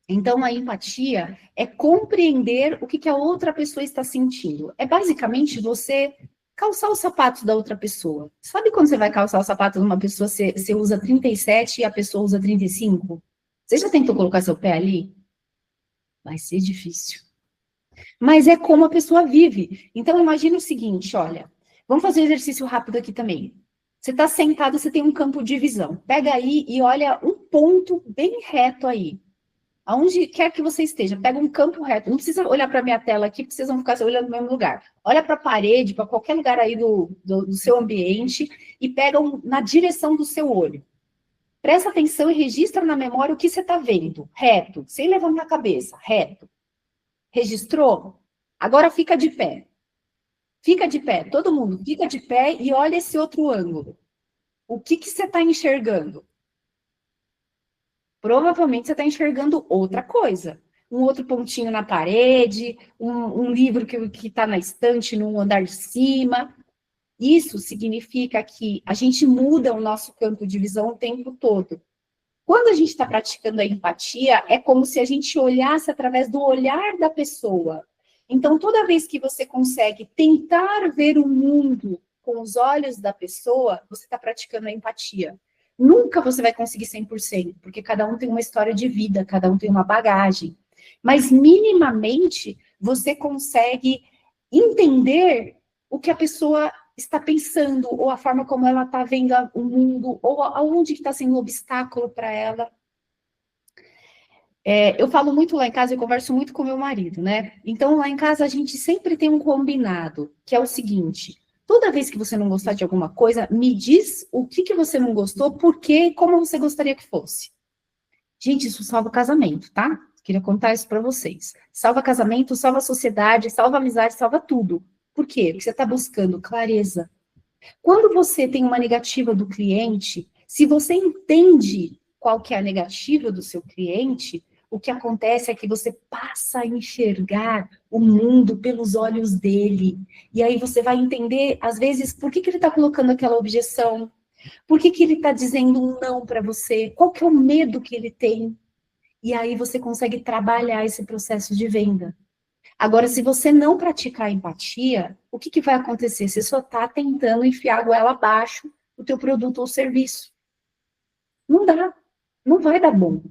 Então, a empatia é compreender o que a outra pessoa está sentindo. É basicamente você calçar os sapatos da outra pessoa. Sabe quando você vai calçar os sapatos de uma pessoa, você usa 37 e a pessoa usa 35? Você já tentou colocar seu pé ali? Vai ser difícil. Mas é como a pessoa vive. Então, imagina o seguinte, olha, vamos fazer um exercício rápido aqui também. Você está sentado, você tem um campo de visão. Pega aí e olha um ponto bem reto aí. Aonde quer que você esteja, pega um campo reto. Não precisa olhar para a minha tela aqui, porque vocês vão ficar olhando no mesmo lugar. Olha para a parede, para qualquer lugar aí do seu ambiente e pega na direção do seu olho. Presta atenção e registra na memória o que você está vendo. Reto, sem levantar a cabeça, reto. Registrou? Agora fica de pé. Fica de pé, todo mundo fica de pé e olha esse outro ângulo. O que você está enxergando? Provavelmente você está enxergando outra coisa. Um outro pontinho na parede, um livro que está na estante, no andar de cima. Isso significa que a gente muda o nosso campo de visão o tempo todo. Quando a gente está praticando a empatia, é como se a gente olhasse através do olhar da pessoa. Então, toda vez que você consegue tentar ver o mundo com os olhos da pessoa, você está praticando a empatia. Nunca você vai conseguir 100%, porque cada um tem uma história de vida, cada um tem uma bagagem. Mas, minimamente, você consegue entender o que a pessoa está pensando, ou a forma como ela está vendo o mundo, ou aonde está sendo um obstáculo para ela. Eu falo muito lá em casa, eu converso muito com meu marido, né? Então, lá em casa, a gente sempre tem um combinado, que é o seguinte: toda vez que você não gostar de alguma coisa, me diz o que você não gostou, por quê, como você gostaria que fosse. Gente, isso salva o casamento, tá? Queria contar isso para vocês. Salva casamento, salva a sociedade, salva a amizade, salva tudo. Por quê? Porque você está buscando clareza. Quando você tem uma negativa do cliente, se você entende qual que é a negativa do seu cliente, o que acontece é que você passa a enxergar o mundo pelos olhos dele. E aí você vai entender, às vezes, por que ele está colocando aquela objeção, por que ele está dizendo um não para você, qual que é o medo que ele tem. E aí você consegue trabalhar esse processo de venda. Agora, se você não praticar empatia, o que vai acontecer? Você só está tentando enfiar a goela abaixo do teu produto ou serviço. Não dá, não vai dar bom.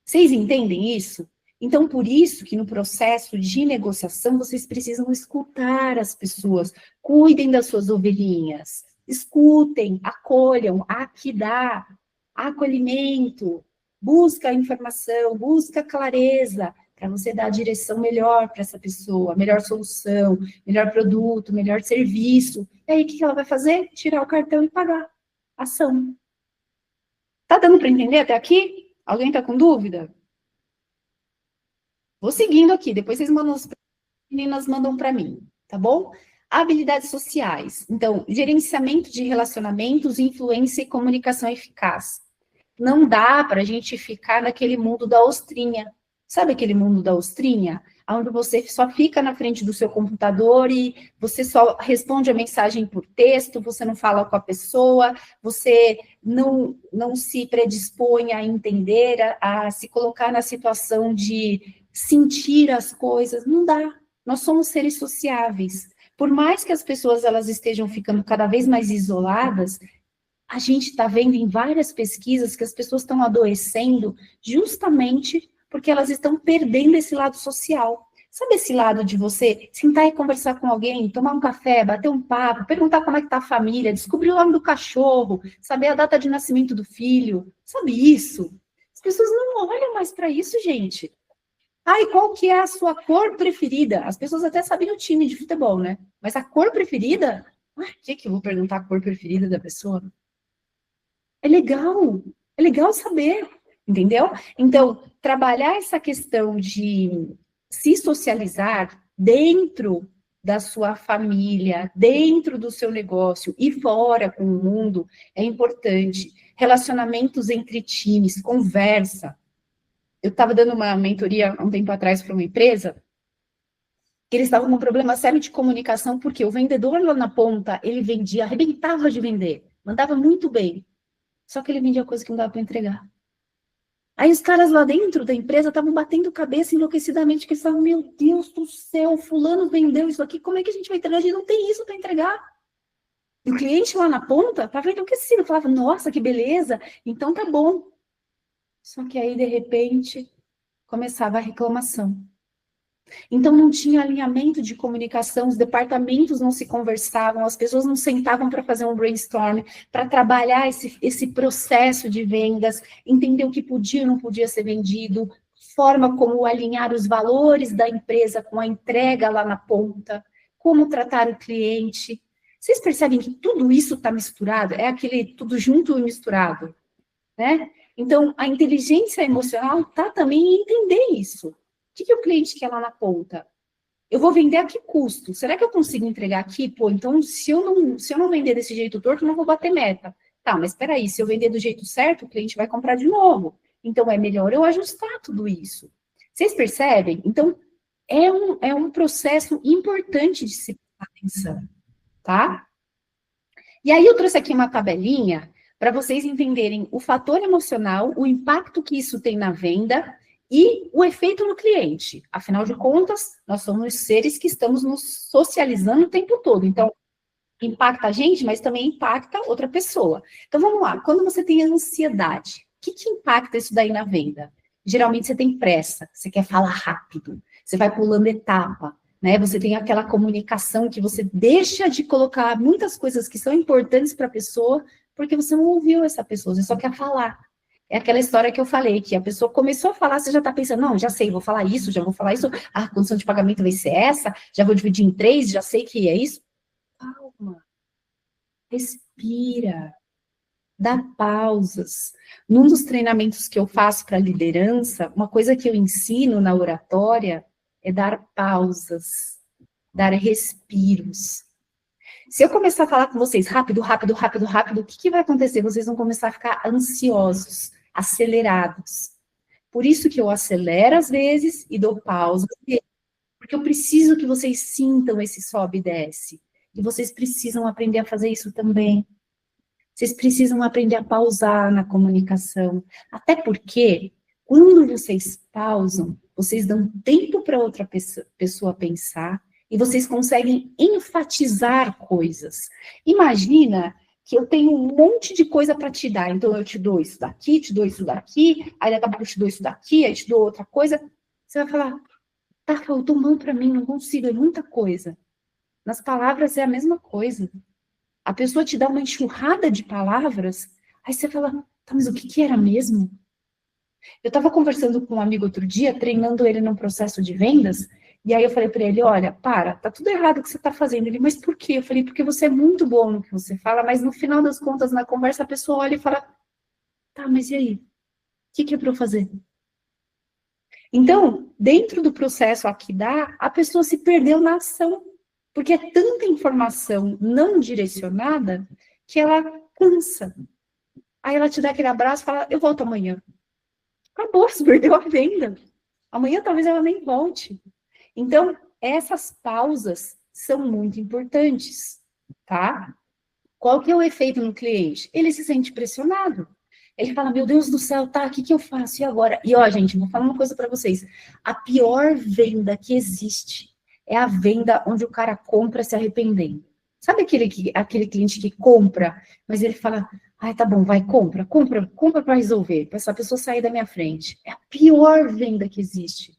Vocês entendem isso? Então, por isso que no processo de negociação, vocês precisam escutar as pessoas, cuidem das suas ovelhinhas, escutem, acolham, aqui dá, acolhimento, busca informação, busca clareza, para você dar a direção melhor para essa pessoa, melhor solução, melhor produto, melhor serviço. E aí, o que ela vai fazer? Tirar o cartão e pagar. Ação. Tá dando para entender até aqui? Alguém está com dúvida? Vou seguindo aqui, depois vocês mandam, as meninas mandam para mim, tá bom? Habilidades sociais. Então, gerenciamento de relacionamentos, influência e comunicação eficaz. Não dá para a gente ficar naquele mundo da ostrinha. Sabe aquele mundo da ostrinha? Onde você só fica na frente do seu computador e você só responde a mensagem por texto, você não fala com a pessoa, você não se predispõe a entender, a se colocar na situação de sentir as coisas. Não dá. Nós somos seres sociáveis. Por mais que as pessoas elas estejam ficando cada vez mais isoladas, a gente está vendo em várias pesquisas que as pessoas estão adoecendo justamente porque elas estão perdendo esse lado social. Sabe esse lado de você sentar e conversar com alguém, tomar um café, bater um papo, perguntar como é que está a família, descobrir o nome do cachorro, saber a data de nascimento do filho? Sabe isso? As pessoas não olham mais para isso, gente. Ah, e qual que é a sua cor preferida? As pessoas até sabem o time de futebol, né? Mas a cor preferida? O que eu vou perguntar a cor preferida da pessoa? É legal saber, entendeu? Então, trabalhar essa questão de se socializar dentro da sua família, dentro do seu negócio e fora com o mundo é importante. Relacionamentos entre times, conversa. Eu estava dando uma mentoria há um tempo atrás para uma empresa que eles estavam com um problema sério de comunicação, porque o vendedor lá na ponta, ele vendia, arrebentava de vender, mandava muito bem. Só que ele vendia coisa que não dava para entregar. Aí os caras lá dentro da empresa estavam batendo cabeça enlouquecidamente, que eles estavam, meu Deus do céu, fulano vendeu isso aqui, como é que a gente vai entregar? A gente não tem isso para entregar. E o cliente lá na ponta estava enlouquecido, falava, nossa, que beleza, então tá bom. Só que aí, de repente, começava a reclamação. Então, não tinha alinhamento de comunicação, os departamentos não se conversavam, as pessoas não sentavam para fazer um brainstorm, para trabalhar esse processo de vendas, entender o que podia e não podia ser vendido, forma como alinhar os valores da empresa com a entrega lá na ponta, como tratar o cliente. Vocês percebem que tudo isso está misturado? É aquele tudo junto e misturado, né? Então, a inteligência emocional está também em entender isso. O que o cliente quer lá na ponta? Eu vou vender a que custo? Será que eu consigo entregar aqui? Pô, então, se eu não vender desse jeito torto, eu não vou bater meta. Tá, mas espera aí, se eu vender do jeito certo, o cliente vai comprar de novo. Então, é melhor eu ajustar tudo isso. Vocês percebem? Então, é um processo importante de se prestar atenção, tá? E aí, eu trouxe aqui uma tabelinha para vocês entenderem o fator emocional, o impacto que isso tem na venda e o efeito no cliente. Afinal de contas, nós somos seres que estamos nos socializando o tempo todo. Então, impacta a gente, mas também impacta outra pessoa. Então, vamos lá. Quando você tem ansiedade, o que impacta isso daí na venda? Geralmente você tem pressa, você quer falar rápido, você vai pulando etapa, né? Você tem aquela comunicação que você deixa de colocar muitas coisas que são importantes para a pessoa, porque você não ouviu essa pessoa, você só quer falar. É aquela história que eu falei, que a pessoa começou a falar, você já está pensando, não, já sei, vou falar isso, já vou falar isso, a condição de pagamento vai ser essa, já vou dividir em 3, já sei que é isso. Calma, respira, dá pausas. Num dos treinamentos que eu faço para liderança, uma coisa que eu ensino na oratória é dar pausas, dar respiros. Se eu começar a falar com vocês rápido, rápido, rápido, rápido, o que vai acontecer? Vocês vão começar a ficar ansiosos, acelerados. Por isso que eu acelero às vezes e dou pausa, porque eu preciso que vocês sintam esse sobe e desce. E vocês precisam aprender a fazer isso também. Vocês precisam aprender a pausar na comunicação. Até porque, quando vocês pausam, vocês dão tempo para outra pessoa pensar e vocês conseguem enfatizar coisas. Imagina que eu tenho um monte de coisa para te dar, então eu te dou isso daqui, te dou isso daqui, aí daqui a pouco eu te dou isso daqui, aí te dou outra coisa. Você vai falar, tá, faltou mão para mim, não consigo, é muita coisa. Nas palavras é a mesma coisa. A pessoa te dá uma enxurrada de palavras, aí você fala, tá, mas o que era mesmo? Eu estava conversando com um amigo outro dia, treinando ele num processo de vendas, e aí eu falei para ele, olha, tá tudo errado o que você está fazendo. Ele, mas por quê? Eu falei, porque você é muito bom no que você fala, mas no final das contas, na conversa, a pessoa olha e fala, tá, mas e aí? O que é para eu fazer? Então, dentro do processo aqui dá, a pessoa se perdeu na ação, porque é tanta informação não direcionada que ela cansa. Aí ela te dá aquele abraço e fala, eu volto amanhã. Acabou, você perdeu a venda. Amanhã talvez ela nem volte. Então, essas pausas são muito importantes, tá? Qual que é o efeito no cliente? Ele se sente pressionado. Ele fala, meu Deus do céu, tá, o que eu faço? E agora? E ó, gente, vou falar uma coisa para vocês. A pior venda que existe é a venda onde o cara compra se arrependendo. Sabe aquele cliente que compra, mas ele fala, ai, tá bom, vai, compra para resolver, para essa pessoa sair da minha frente. É a pior venda que existe.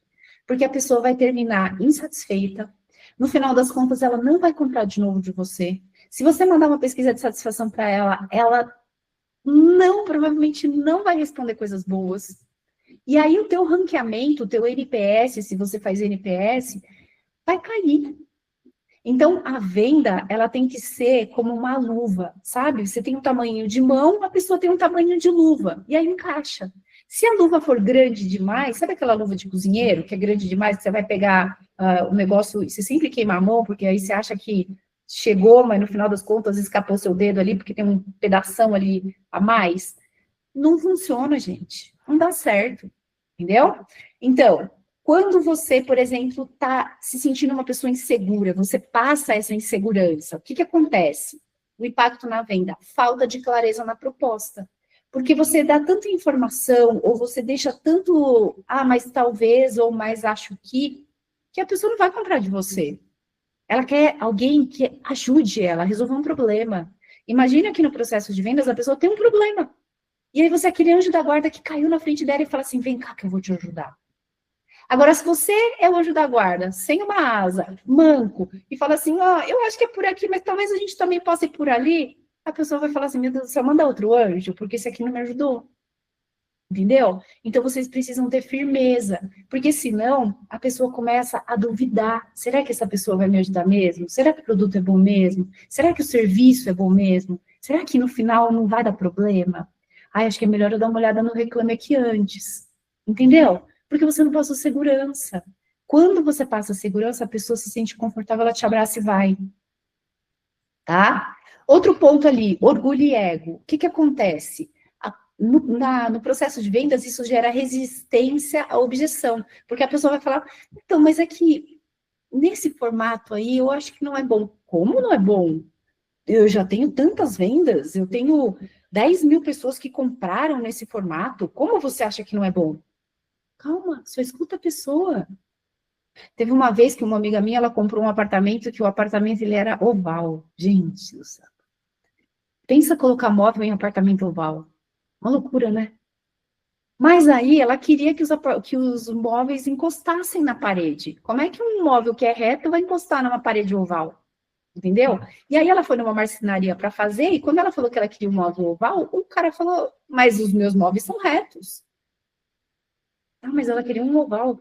Porque a pessoa vai terminar insatisfeita, no final das contas, ela não vai comprar de novo de você. Se você mandar uma pesquisa de satisfação para ela, ela provavelmente não vai responder coisas boas. E aí o teu ranqueamento, o teu NPS, se você faz NPS, vai cair. Então, a venda, ela tem que ser como uma luva, sabe? Você tem um tamanho de mão, a pessoa tem um tamanho de luva, e aí encaixa. Se a luva for grande demais, sabe aquela luva de cozinheiro, que é grande demais, que você vai pegar o negócio, e você sempre queima a mão, porque aí você acha que chegou, mas no final das contas escapou seu dedo ali, porque tem um pedação ali a mais. Não funciona, gente. Não dá certo, entendeu? Então, quando você, por exemplo, está se sentindo uma pessoa insegura, você passa essa insegurança, o que acontece? O impacto na venda, falta de clareza na proposta. Porque você dá tanta informação, ou você deixa tanto, mas talvez, ou mais acho que a pessoa não vai comprar de você. Ela quer alguém que ajude ela a resolver um problema. Imagina que no processo de vendas a pessoa tem um problema. E aí você é aquele anjo da guarda que caiu na frente dela e fala assim, vem cá que eu vou te ajudar. Agora, se você é o anjo da guarda, sem uma asa, manco, e fala assim, eu acho que é por aqui, mas talvez a gente também possa ir por ali, a pessoa vai falar assim, meu Deus do céu, manda outro anjo, porque esse aqui não me ajudou. Entendeu? Então, vocês precisam ter firmeza, porque senão a pessoa começa a duvidar. Será que essa pessoa vai me ajudar mesmo? Será que o produto é bom mesmo? Será que o serviço é bom mesmo? Será que no final não vai dar problema? Acho que é melhor eu dar uma olhada no Reclame Aqui antes. Entendeu? Porque você não passou segurança. Quando você passa segurança, a pessoa se sente confortável, ela te abraça e vai. Tá? Outro ponto ali, orgulho e ego. O que acontece? No processo de vendas, isso gera resistência à objeção, porque a pessoa vai falar, então, mas é que nesse formato aí, eu acho que não é bom. Como não é bom? Eu já tenho tantas vendas, eu tenho 10 mil pessoas que compraram nesse formato, como você acha que não é bom? Calma, só escuta a pessoa. Teve uma vez que uma amiga minha, ela comprou um apartamento, que o apartamento ele era oval. Gente do céu. Pensa colocar móvel em apartamento oval. Uma loucura, né? Mas aí ela queria que os móveis encostassem na parede. Como é que um móvel que é reto vai encostar numa parede oval? Entendeu? E aí ela foi numa marcenaria para fazer, e quando ela falou que ela queria um móvel oval, o cara falou, mas os meus móveis são retos. Ah, mas ela queria um oval,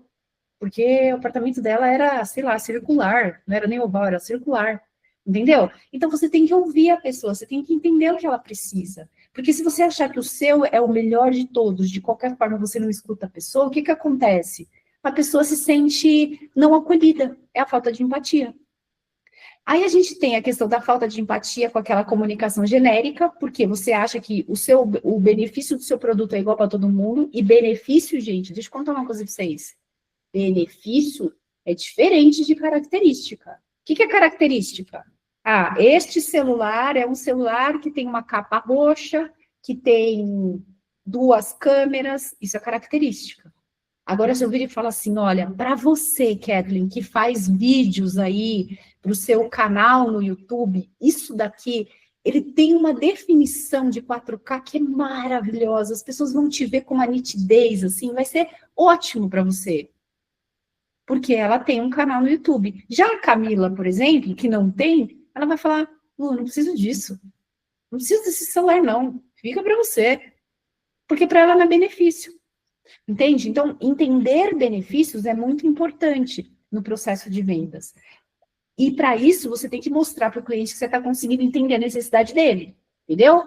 porque o apartamento dela era, sei lá, circular, não era nem oval, era circular. Entendeu? Então você tem que ouvir a pessoa, você tem que entender o que ela precisa. Porque se você achar que o seu é o melhor de todos, de qualquer forma você não escuta a pessoa, o que que acontece? A pessoa se sente não acolhida, é a falta de empatia. Aí a gente tem a questão da falta de empatia com aquela comunicação genérica, porque você acha que o benefício do seu produto é igual para todo mundo, e benefício, gente, deixa eu contar uma coisa para vocês. Benefício é diferente de característica. O que é característica? Ah, este celular é um celular que tem uma capa roxa, que tem 2 câmeras, isso é característica. Agora, se eu vir e falar assim, olha, para você, Kathleen, que faz vídeos aí para o seu canal no YouTube, isso daqui, ele tem uma definição de 4K que é maravilhosa. As pessoas vão te ver com uma nitidez, assim, vai ser ótimo para você. Porque ela tem um canal no YouTube. Já a Camila, por exemplo, que não tem, ela vai falar, não preciso disso. Não preciso desse celular, não. Fica para você. Porque para ela não é benefício. Entende? Então, entender benefícios é muito importante no processo de vendas. E para isso, você tem que mostrar para o cliente que você está conseguindo entender a necessidade dele. Entendeu?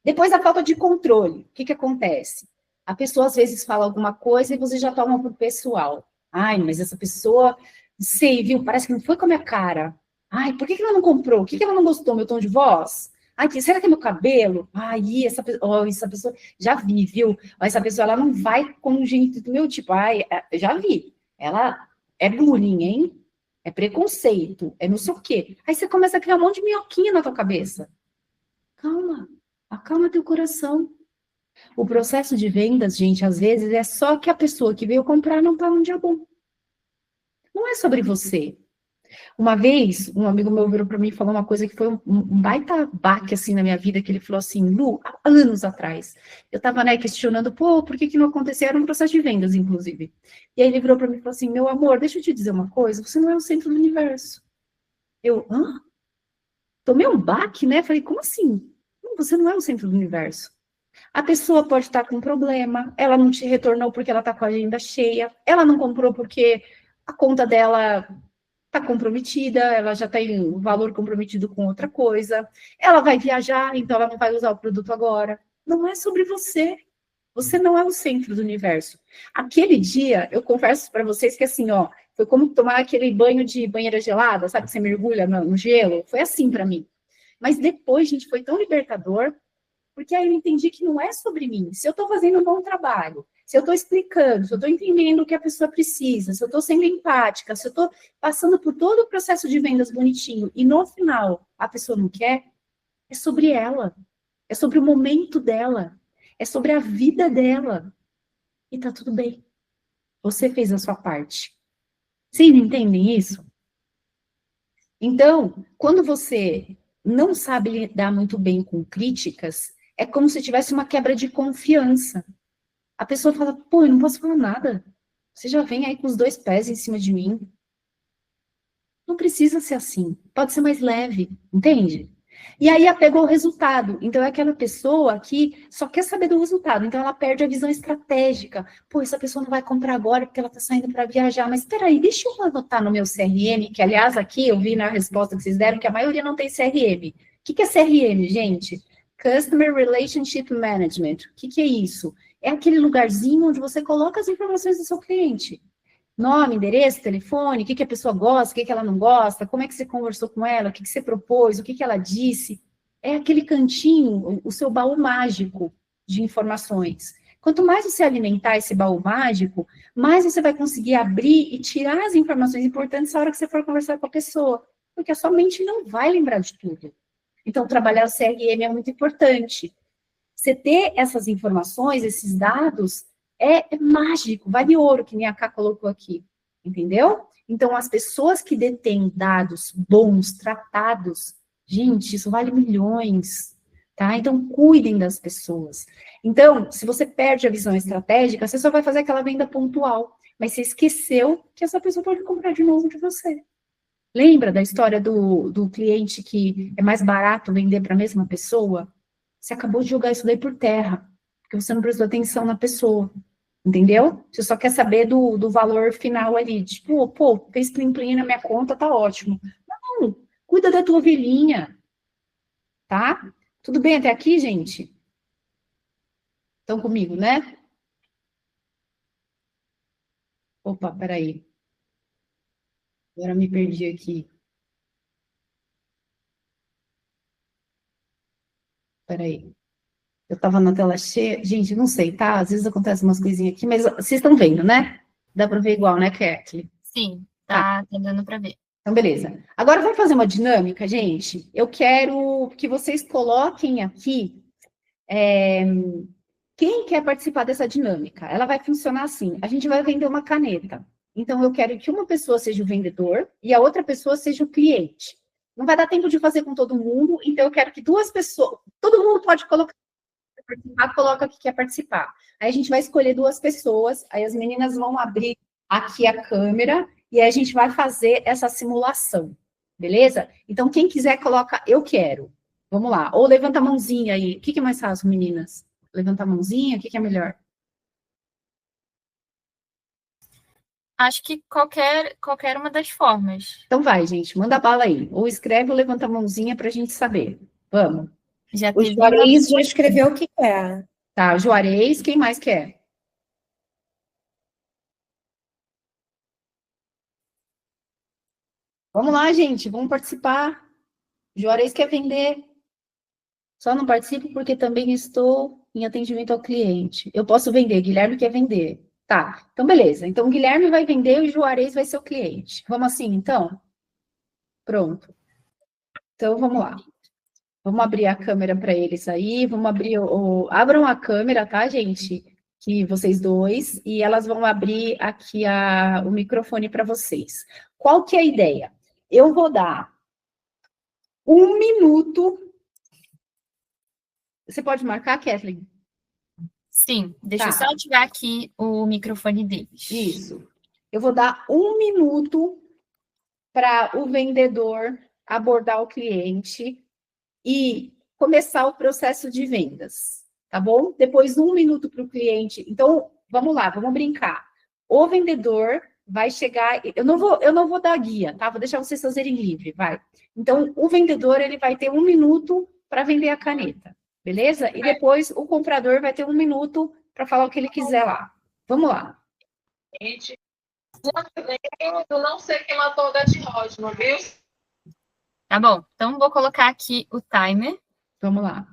Depois, a falta de controle. O que acontece? A pessoa, às vezes, fala alguma coisa e você já toma para o pessoal. Ai, mas essa pessoa, sei, viu? Parece que não foi com a minha cara. Ai, por que ela não comprou? O que ela não gostou? Meu tom de voz? Ai, será que é meu cabelo? Ai, essa pessoa, já vi, viu? Essa pessoa, ela não vai com o jeito do meu tipo. Ai, já vi. Ela é bullying, hein? É preconceito, é não sei o quê. Aí você começa a criar um monte de minhoquinha na tua cabeça. Calma, acalma teu coração. O processo de vendas, gente, às vezes é só que a pessoa que veio comprar não está num dia bom. Não é sobre você. Uma vez, um amigo meu virou para mim e falou uma coisa que foi um baita baque, assim, na minha vida, que ele falou assim, Lu, há anos atrás, eu estava, né, questionando, pô, por que não aconteceu? Era um processo de vendas, inclusive. E aí ele virou para mim e falou assim, meu amor, deixa eu te dizer uma coisa, você não é o centro do universo. Eu, hã? Tomei um baque, né? Falei, como assim? Você não é o centro do universo. A pessoa pode estar com um problema, ela não te retornou porque ela está com a agenda cheia, ela não comprou porque a conta dela está comprometida, ela já tem o valor comprometido com outra coisa, ela vai viajar, então ela não vai usar o produto agora. Não é sobre você. Você não é o centro do universo. Aquele dia, eu confesso para vocês que assim, ó, foi como tomar aquele banho de banheira gelada, sabe, que você mergulha no gelo? Foi assim para mim. Mas depois, gente, foi tão libertador, porque aí eu entendi que não é sobre mim. Se eu estou fazendo um bom trabalho, se eu estou explicando, se eu estou entendendo o que a pessoa precisa, se eu estou sendo empática, se eu estou passando por todo o processo de vendas bonitinho e no final a pessoa não quer, é sobre ela, é sobre o momento dela, é sobre a vida dela. E tá tudo bem. Você fez a sua parte. Vocês entendem isso? Então, quando você não sabe lidar muito bem com críticas, é como se tivesse uma quebra de confiança. A pessoa fala, pô, eu não posso falar nada. Você já vem aí com os 2 pés em cima de mim. Não precisa ser assim. Pode ser mais leve, entende? E aí apegou o resultado. Então é aquela pessoa que só quer saber do resultado. Então ela perde a visão estratégica. Pô, essa pessoa não vai comprar agora porque ela está saindo para viajar. Mas espera aí, deixa eu anotar no meu CRM, que aliás aqui eu vi na resposta que vocês deram que a maioria não tem CRM. O que é CRM, gente? Customer Relationship Management. O que é isso? É aquele lugarzinho onde você coloca as informações do seu cliente. Nome, endereço, telefone, o que a pessoa gosta, o que ela não gosta, como é que você conversou com ela, o que você propôs, o que ela disse. É aquele cantinho, o seu baú mágico de informações. Quanto mais você alimentar esse baú mágico, mais você vai conseguir abrir e tirar as informações importantes na hora que você for conversar com a pessoa. Porque a sua mente não vai lembrar de tudo. Então, trabalhar o CRM é muito importante. Você ter essas informações, esses dados, é mágico, vale ouro, que nem a Ká colocou aqui, entendeu? Então, as pessoas que detêm dados bons, tratados, gente, isso vale milhões. tá? Então, cuidem das pessoas. Então, se você perde a visão estratégica, você só vai fazer aquela venda pontual, mas você esqueceu que essa pessoa pode comprar de novo de você. Lembra da história do cliente que é mais barato vender para a mesma pessoa? Você acabou de jogar isso daí por terra, porque você não prestou atenção na pessoa, entendeu? Você só quer saber do valor final ali, tipo, pô, fez plim-plim na minha conta, tá ótimo. Não, cuida da tua ovelhinha, tá? Tudo bem até aqui, gente? Estão comigo, né? Opa, peraí. Agora me perdi aqui. Peraí. Eu estava na tela cheia. Gente, não sei, tá? Às vezes acontece umas coisinhas aqui, mas vocês estão vendo, né? Dá para ver igual, né, Kathleen? Sim, Tá. tá dando para ver. Então, beleza. Agora vamos fazer uma dinâmica, gente. Eu quero que vocês coloquem aqui quem quer participar dessa dinâmica. Ela vai funcionar assim: a gente vai vender uma caneta. Então, eu quero que uma pessoa seja o vendedor e a outra pessoa seja o cliente. Não vai dar tempo de fazer com todo mundo, então eu quero que duas pessoas. Todo mundo pode colocar participar, coloca que quer participar. Aí a gente vai escolher duas pessoas, aí as meninas vão abrir aqui a câmera e aí a gente vai fazer essa simulação, beleza? Então, quem quiser, coloca eu quero. Vamos lá. Ou levanta a mãozinha aí. O que é mais fácil, meninas? Levanta a mãozinha, o que é melhor? Acho que qualquer uma das formas. Então vai, gente, manda bala aí. Ou escreve ou levanta a mãozinha para a gente saber. Vamos. Já O teve Juarez já escreveu o que quer. Tá, Juarez, quem mais quer? Vamos lá, gente, vamos participar. Juarez quer vender. Só não participo porque também estou em atendimento ao cliente. Eu posso vender, Guilherme quer vender. Tá, então beleza. Então o Guilherme vai vender e o Juarez vai ser o cliente. Vamos assim, então? Pronto. Então vamos lá. Vamos abrir a câmera para eles aí. Vamos abrir Abram a câmera, tá, gente? Que vocês dois. E elas vão abrir aqui o microfone para vocês. Qual que é a ideia? Eu vou dar 1 minuto. Você pode marcar, Kathleen? Sim, deixa eu Tá. só ativar aqui o microfone deles. Isso. Eu vou dar 1 minuto para o vendedor abordar o cliente e começar o processo de vendas, tá bom? Depois 1 minuto para o cliente. Então, vamos lá, vamos brincar. O vendedor vai chegar. Eu não vou dar guia, tá? Vou deixar vocês fazerem livre, vai. Então, o vendedor ele vai ter 1 minuto para vender a caneta, beleza? E depois o comprador vai ter 1 minuto para falar o que ele quiser lá. Vamos lá. Gente, eu não sei quem matou o Dati Rodman, viu? Tá bom, então vou colocar aqui o timer Vamos lá.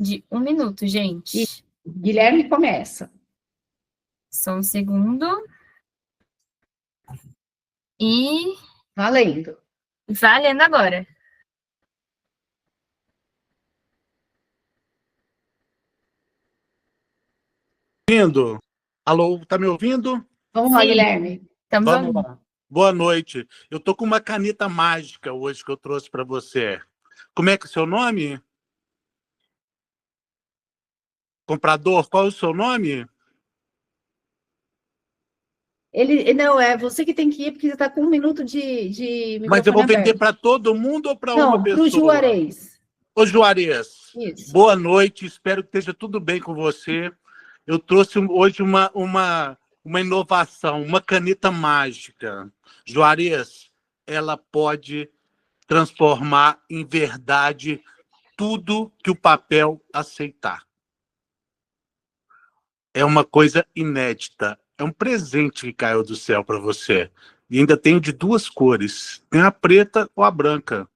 de 1 minuto, gente. Guilherme começa. Só um segundo. E Valendo. valendo agora. Ouvindo? Alô, tá me ouvindo? Vamos lá, Sim. Guilherme. Estamos Vamos ouvindo. lá. Boa noite. Eu tô com uma caneta mágica hoje que eu trouxe para você. Como é que é o seu nome? Comprador, qual é o seu nome? Não, é você que tem que ir, porque você está com 1 minuto de Mas eu vou microfone vender aberto. para todo mundo ou para uma Não, para o pessoa? Juarez. Ô, Juarez, Isso. boa noite. Espero que esteja tudo bem com você. Eu trouxe hoje uma inovação, uma caneta mágica. Juarez, ela pode transformar em verdade tudo que o papel aceitar. É uma coisa inédita. É um presente que caiu do céu para você. E ainda tem de duas cores. Tem a preta ou a branca.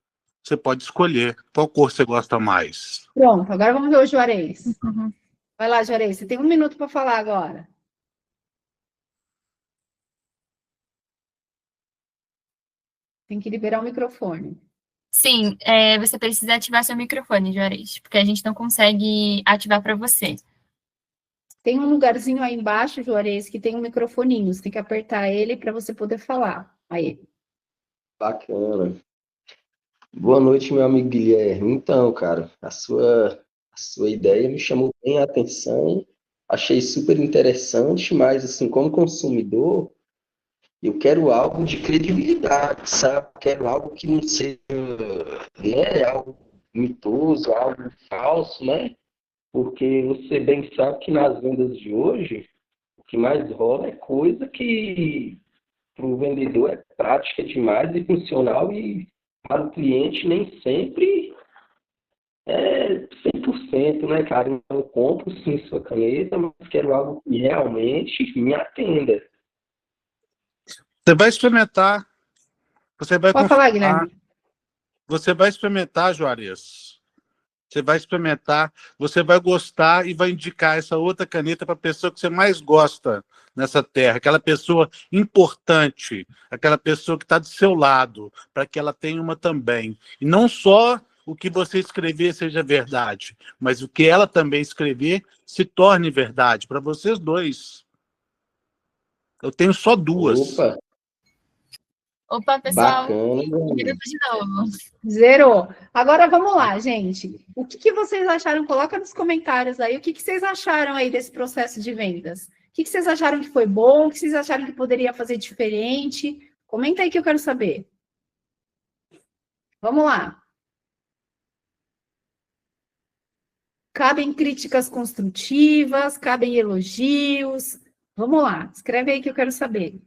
Você pode escolher qual cor você gosta mais. Pronto, agora vamos ver o Juarez. Uhum. Vai lá, Juarez, você tem 1 minuto para falar agora. Tem que liberar o microfone. Sim, você precisa ativar seu microfone, Juarez, porque a gente não consegue ativar para você. Tem um lugarzinho aí embaixo, Juarez, que tem um microfoninho. Você tem que apertar ele para você poder falar. Aí. Bacana. Boa noite, meu amigo Guilherme. Então, cara, a sua ideia me chamou bem a atenção, achei super interessante, mas, assim, como consumidor, eu quero algo de credibilidade, sabe? Quero algo que não seja, né, algo mitoso, algo falso, né? Porque você bem sabe que nas vendas de hoje, o que mais rola é coisa que para o vendedor é prática demais e funcional e para o cliente nem sempre é 100%, né, cara? Então, eu compro sim sua caneta, mas quero algo que realmente me atenda. Você vai experimentar, você vai Pode falar, confirmar, Guilherme. você vai experimentar, Juarez. Você vai experimentar, você vai gostar e vai indicar essa outra caneta para a pessoa que você mais gosta nessa terra, aquela pessoa importante, aquela pessoa que está do seu lado, para que ela tenha uma também. E não só o que você escrever seja verdade, mas o que ela também escrever se torne verdade, para vocês dois. Eu tenho só duas. Opa, Opa, pessoal, bacana, meu um amigo. minuto de novo. Zerou. Agora vamos lá, gente. O que vocês acharam? Coloca nos comentários aí o que vocês acharam aí desse processo de vendas. O que vocês acharam que foi bom? O que vocês acharam que poderia fazer diferente? Comenta aí que eu quero saber. Vamos lá. Cabem críticas construtivas, cabem elogios. Vamos lá, escreve aí que eu quero saber.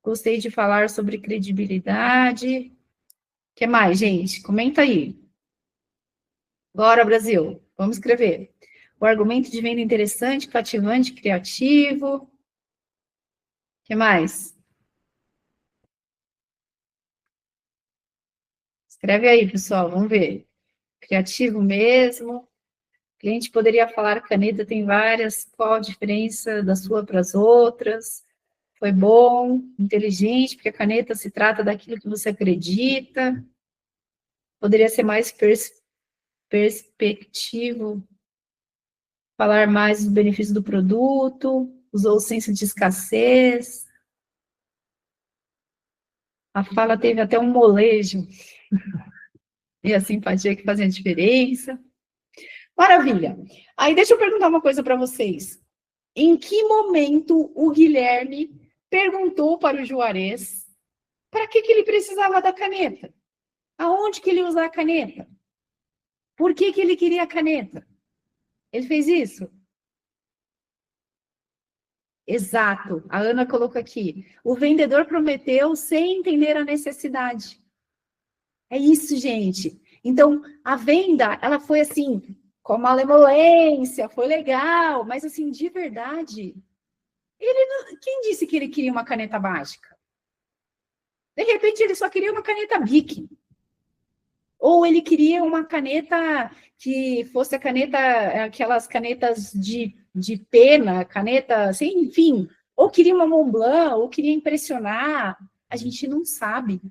Gostei de falar sobre credibilidade. O que mais, gente? Comenta aí. Bora, Brasil. Vamos escrever. O argumento de venda interessante, cativante, criativo. O que mais? Escreve aí, pessoal. Vamos ver. Criativo mesmo. O cliente poderia falar, caneta tem várias, qual a diferença da sua para as outras? Foi bom, inteligente, porque a caneta se trata daquilo que você acredita. Poderia ser mais perspectivo, falar mais dos benefícios do produto, usou o senso de escassez. A fala teve até um molejo. E a simpatia que fazia a diferença. Maravilha. Aí deixa eu perguntar uma coisa para vocês. Em que momento o Guilherme perguntou para o Juarez para que ele precisava da caneta? Aonde que ele ia usar a caneta? Por que ele queria a caneta? Ele fez isso? Exato. A Ana colocou aqui. O vendedor prometeu sem entender a necessidade. É isso, gente. Então, a venda, ela foi assim, com malemolência, foi legal, mas assim, de verdade, quem disse que ele queria uma caneta mágica? De repente, ele só queria uma caneta Bic. Ou ele queria uma caneta que fosse a caneta, aquelas canetas de pena, caneta, assim, enfim. Ou queria uma Montblanc, ou queria impressionar. A gente não sabe.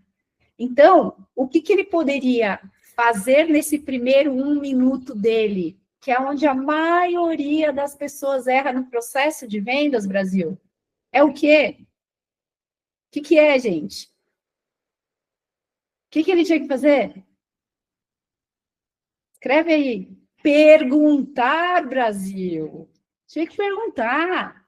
Então, o que ele poderia fazer nesse primeiro 1 minuto dele, que é onde a maioria das pessoas erra no processo de vendas, Brasil? É o quê? O que é, gente? O que ele tinha que fazer? Escreve aí. Perguntar, Brasil. Tinha que perguntar.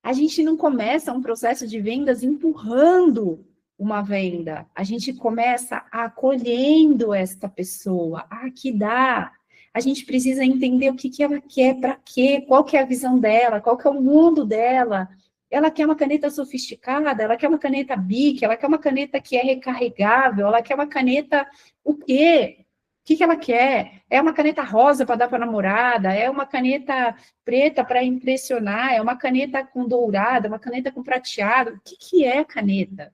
A gente não começa um processo de vendas empurrando uma venda. A gente começa acolhendo esta pessoa. Ah, que dá. A gente precisa entender o que ela quer, para quê, qual que é a visão dela, qual que é o mundo dela. Ela quer uma caneta sofisticada, ela quer uma caneta Bic, ela quer uma caneta que é recarregável, ela quer uma caneta o quê? O que ela quer? É uma caneta rosa para dar para a namorada? É uma caneta preta para impressionar? É uma caneta com dourada? Uma caneta com prateado? O que é a caneta?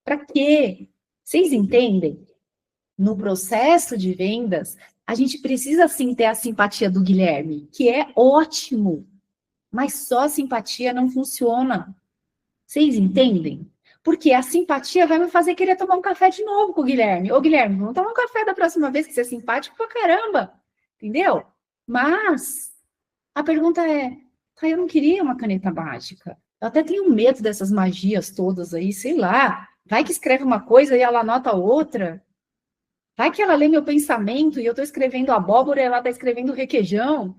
Para quê? Vocês entendem? No processo de vendas, a gente precisa sim ter a simpatia do Guilherme, que é ótimo, mas só a simpatia não funciona. Vocês entendem? Porque a simpatia vai me fazer querer tomar um café de novo com o Guilherme. Ô, Guilherme, vamos tomar um café da próxima vez, que você é simpático pra caramba. Entendeu? Mas a pergunta é, eu não queria uma caneta mágica. Eu até tenho medo dessas magias todas aí, sei lá. Vai que escreve uma coisa e ela anota outra. Vai que ela lê meu pensamento e eu estou escrevendo abóbora e ela está escrevendo requeijão.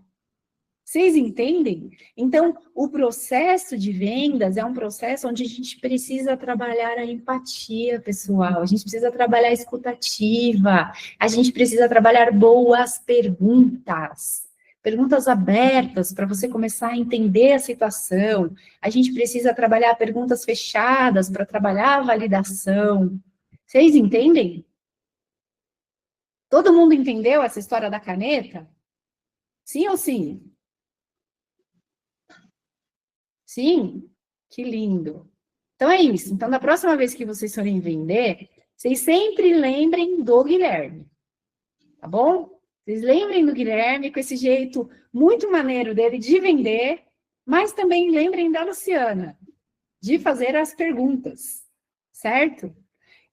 Vocês entendem? Então, o processo de vendas é um processo onde a gente precisa trabalhar a empatia, pessoal. A gente precisa trabalhar a escutativa. A gente precisa trabalhar boas perguntas. Perguntas abertas para você começar a entender a situação. A gente precisa trabalhar perguntas fechadas para trabalhar a validação. Vocês entendem? Todo mundo entendeu essa história da caneta? Sim ou sim? Sim? Que lindo. Então é isso. Então, da próxima vez que vocês forem vender, vocês sempre lembrem do Guilherme. Tá bom? Vocês lembrem do Guilherme com esse jeito muito maneiro dele de vender, mas também lembrem da Luciana, de fazer as perguntas, certo?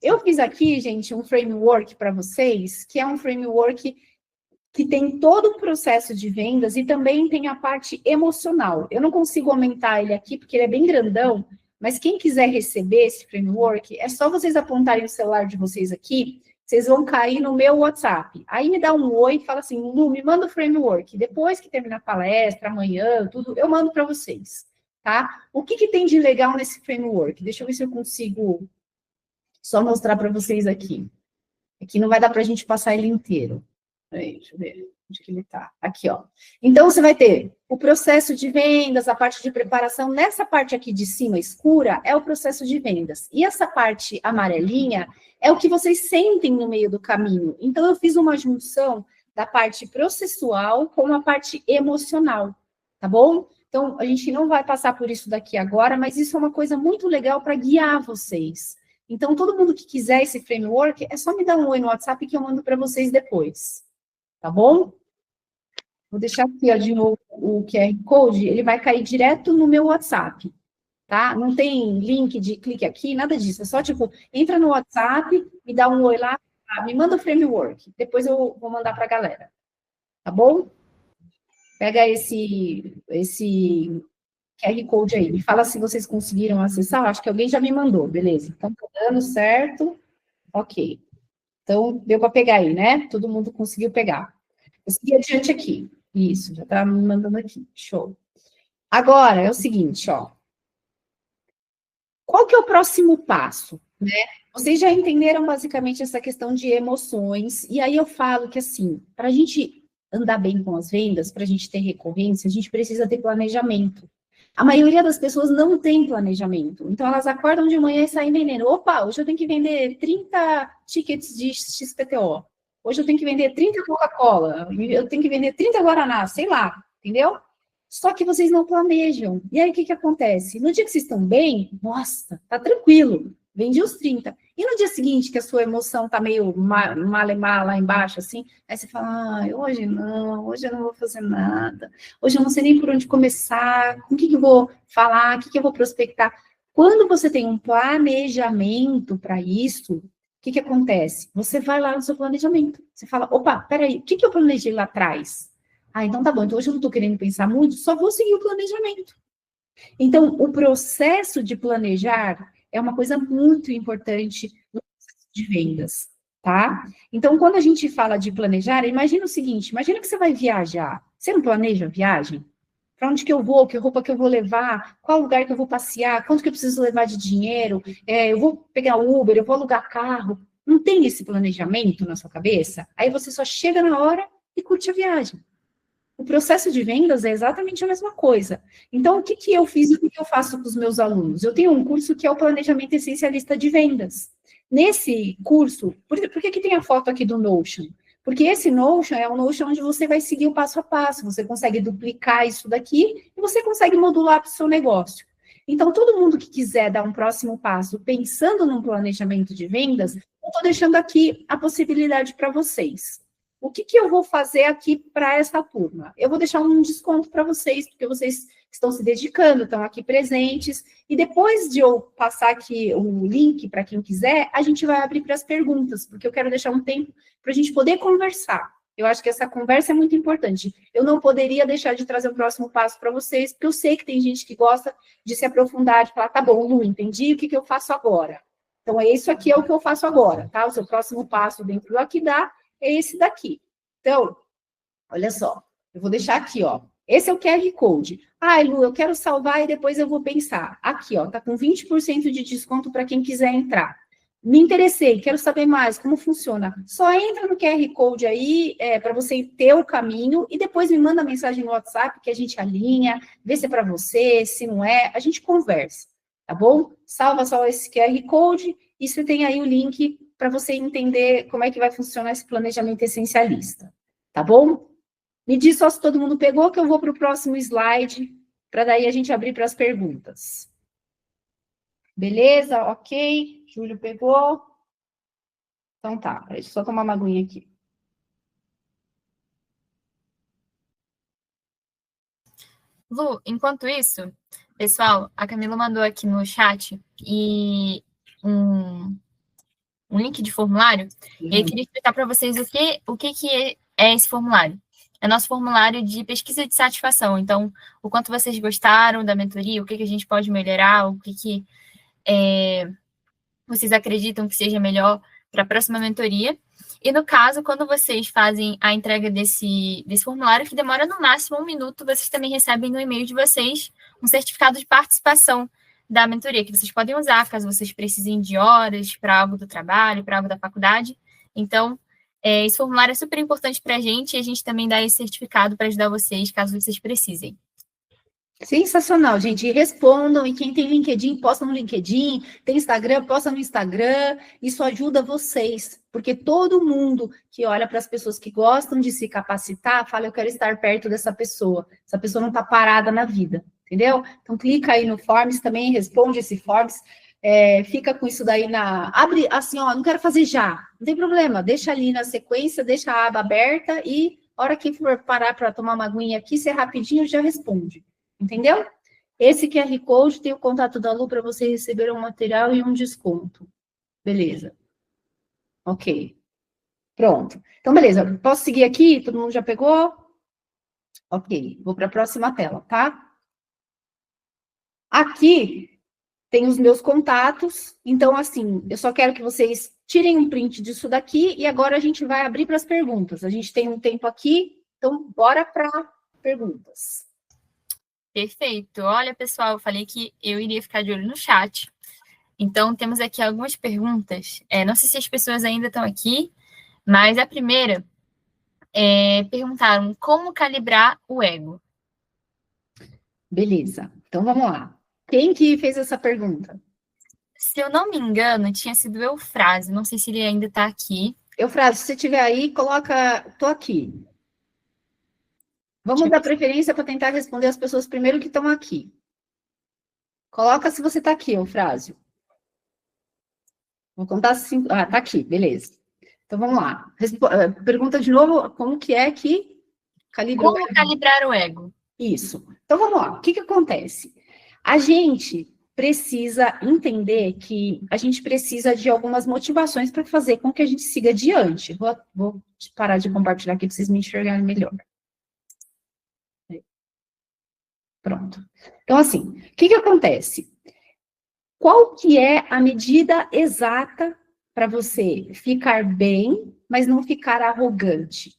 Eu fiz aqui, gente, um framework para vocês, que é um framework que tem todo um processo de vendas e também tem a parte emocional. Eu não consigo aumentar ele aqui, porque ele é bem grandão, mas quem quiser receber esse framework, é só vocês apontarem o celular de vocês aqui, vocês vão cair no meu WhatsApp. Aí me dá um oi e fala assim, Lu, me manda o framework. Depois que terminar a palestra, amanhã, tudo, eu mando para vocês, tá? O que tem de legal nesse framework? Deixa eu ver se eu consigo só mostrar para vocês aqui. Aqui não vai dar para a gente passar ele inteiro. Peraí, deixa eu ver onde que ele está. Aqui, ó. Então, você vai ter o processo de vendas, a parte de preparação. Nessa parte aqui de cima, escura, é o processo de vendas. E essa parte amarelinha é o que vocês sentem no meio do caminho. Então, eu fiz uma junção da parte processual com a parte emocional, tá bom? Então, a gente não vai passar por isso daqui agora, mas isso é uma coisa muito legal para guiar vocês. Então, todo mundo que quiser esse framework, é só me dar um oi no WhatsApp que eu mando para vocês depois. Tá bom? Vou deixar aqui, ó, de novo o QR Code, ele vai cair direto no meu WhatsApp, tá? Não tem link de clique aqui, nada disso. É só, tipo, entra no WhatsApp, me dá um oi lá, me manda o framework. Depois eu vou mandar para a galera. Tá bom? Pega esse QR Code aí. Me fala se vocês conseguiram acessar. Acho que alguém já me mandou, beleza. Então, tá dando certo. Ok. Então, deu para pegar aí, né? Todo mundo conseguiu pegar. Eu segui adiante aqui. Isso, já tá me mandando aqui. Show. Agora, é o seguinte, ó. Qual que é o próximo passo, né? Vocês já entenderam basicamente essa questão de emoções. E aí eu falo que, assim, para a gente andar bem com as vendas, para a gente ter recorrência, a gente precisa ter planejamento. A maioria das pessoas não tem planejamento. Então, elas acordam de manhã e saem vendendo. Opa, hoje eu tenho que vender 30 tickets de XPTO. Hoje eu tenho que vender 30 Coca-Cola. Eu tenho que vender 30 Guaraná, sei lá, entendeu? Só que vocês não planejam. E aí, o que acontece? No dia que vocês estão bem, nossa, tá tranquilo. Vendi os 30. E no dia seguinte, que a sua emoção tá meio malemar lá embaixo, assim, aí você fala, hoje eu não vou fazer nada. Hoje eu não sei nem por onde começar, com o que eu vou falar, o que eu vou prospectar. Quando você tem um planejamento para isso, o que acontece? Você vai lá no seu planejamento. Você fala, opa, peraí, o que eu planejei lá atrás? Ah, então tá bom, então hoje eu não estou querendo pensar muito, só vou seguir o planejamento. Então, o processo de planejar é uma coisa muito importante no processo de vendas, tá? Então, quando a gente fala de planejar, imagina o seguinte, imagina que você vai viajar. Você não planeja a viagem? Para onde que eu vou? Que roupa que eu vou levar? Qual lugar que eu vou passear? Quanto que eu preciso levar de dinheiro? Eu vou pegar Uber, eu vou alugar carro. Não tem esse planejamento na sua cabeça? Aí você só chega na hora e curte a viagem. O processo de vendas é exatamente a mesma coisa. Então, o que eu fiz e o que eu faço com os meus alunos? Eu tenho um curso que é o Planejamento Essencialista de Vendas. Nesse curso, por que tem a foto aqui do Notion? Porque esse Notion é um Notion onde você vai seguir o passo a passo, você consegue duplicar isso daqui e você consegue modular para o seu negócio. Então, todo mundo que quiser dar um próximo passo pensando num planejamento de vendas, eu estou deixando aqui a possibilidade para vocês. O que eu vou fazer aqui para essa turma? Eu vou deixar um desconto para vocês, porque vocês estão se dedicando, estão aqui presentes, e depois de eu passar aqui o link para quem quiser, a gente vai abrir para as perguntas, porque eu quero deixar um tempo para a gente poder conversar. Eu acho que essa conversa é muito importante. Eu não poderia deixar de trazer o próximo passo para vocês, porque eu sei que tem gente que gosta de se aprofundar, de falar, tá bom, Lu, entendi, o que eu faço agora? Então, isso aqui é o que eu faço agora, tá? O seu próximo passo dentro do Aqui Dá é esse daqui. Então, olha só, eu vou deixar aqui, ó. Esse é o QR Code. Ai, Lu, eu quero salvar e depois eu vou pensar. Aqui, ó, tá com 20% de desconto para quem quiser entrar. Me interessei, quero saber mais como funciona. Só entra no QR Code aí, para você ter o caminho, e depois me manda mensagem no WhatsApp que a gente alinha, vê se é para você, se não é, a gente conversa, tá bom? Salva só esse QR Code e você tem aí o link para você entender como é que vai funcionar esse planejamento essencialista, tá bom? Me diz só se todo mundo pegou, que eu vou para o próximo slide, para daí a gente abrir para as perguntas. Beleza? Ok. Júlio pegou. Então tá, deixa eu só tomar uma aguinha aqui. Lu, enquanto isso, pessoal, a Camila mandou aqui no chat um link de formulário, e eu queria explicar para vocês o que é esse formulário. É nosso formulário de pesquisa de satisfação. Então, o quanto vocês gostaram da mentoria, o que a gente pode melhorar, o que vocês acreditam que seja melhor para a próxima mentoria. E, no caso, quando vocês fazem a entrega desse formulário, que demora no máximo 1 minuto, vocês também recebem no e-mail de vocês um certificado de participação da mentoria, que vocês podem usar caso vocês precisem de horas para algo do trabalho, para algo da faculdade. Então, esse formulário é super importante para a gente, e a gente também dá esse certificado para ajudar vocês, caso vocês precisem. Sensacional, gente. E respondam, e quem tem LinkedIn, posta no LinkedIn, tem Instagram, posta no Instagram. Isso ajuda vocês, porque todo mundo que olha para as pessoas que gostam de se capacitar, fala, eu quero estar perto dessa pessoa. Essa pessoa não está parada na vida, entendeu? Então, clica aí no Forms também, responde esse Forms. Fica com isso daí abre assim, ó, não quero fazer já, não tem problema, deixa ali na sequência, deixa a aba aberta e a hora que for parar para tomar uma aguinha aqui, você rapidinho já responde, entendeu? Esse QR Code tem o contato da Lu para você receber um material e um desconto. Beleza. Ok. Pronto. Então, beleza, posso seguir aqui? Todo mundo já pegou? Ok, vou para a próxima tela, tá? Aqui tem os meus contatos, então, assim, eu só quero que vocês tirem um print disso daqui e agora a gente vai abrir para as perguntas. A gente tem um tempo aqui, então, bora para perguntas. Perfeito. Olha, pessoal, eu falei que eu iria ficar de olho no chat. Então, temos aqui algumas perguntas. Não sei se as pessoas ainda estão aqui, mas a primeira perguntaram como calibrar o ego. Beleza, então vamos lá. Quem que fez essa pergunta? Se eu não me engano, tinha sido o Eufrásio. Não sei se ele ainda está aqui. Eufrásio, se você estiver aí, coloca, tô aqui. Vamos dar preferência para tentar responder as pessoas primeiro que estão aqui. Coloca se você está aqui, Eufrásio. Vou contar 5. Ah, tá aqui, beleza. Então vamos lá. Pergunta de novo, como que é que calibra o ego? Como calibrar o ego? Isso. Então vamos lá. O que acontece? A gente precisa entender que a gente precisa de algumas motivações para fazer com que a gente siga adiante. Vou parar de compartilhar aqui para vocês me enxergarem melhor. Pronto. Então, assim, o que acontece? Qual que é a medida exata para você ficar bem, mas não ficar arrogante?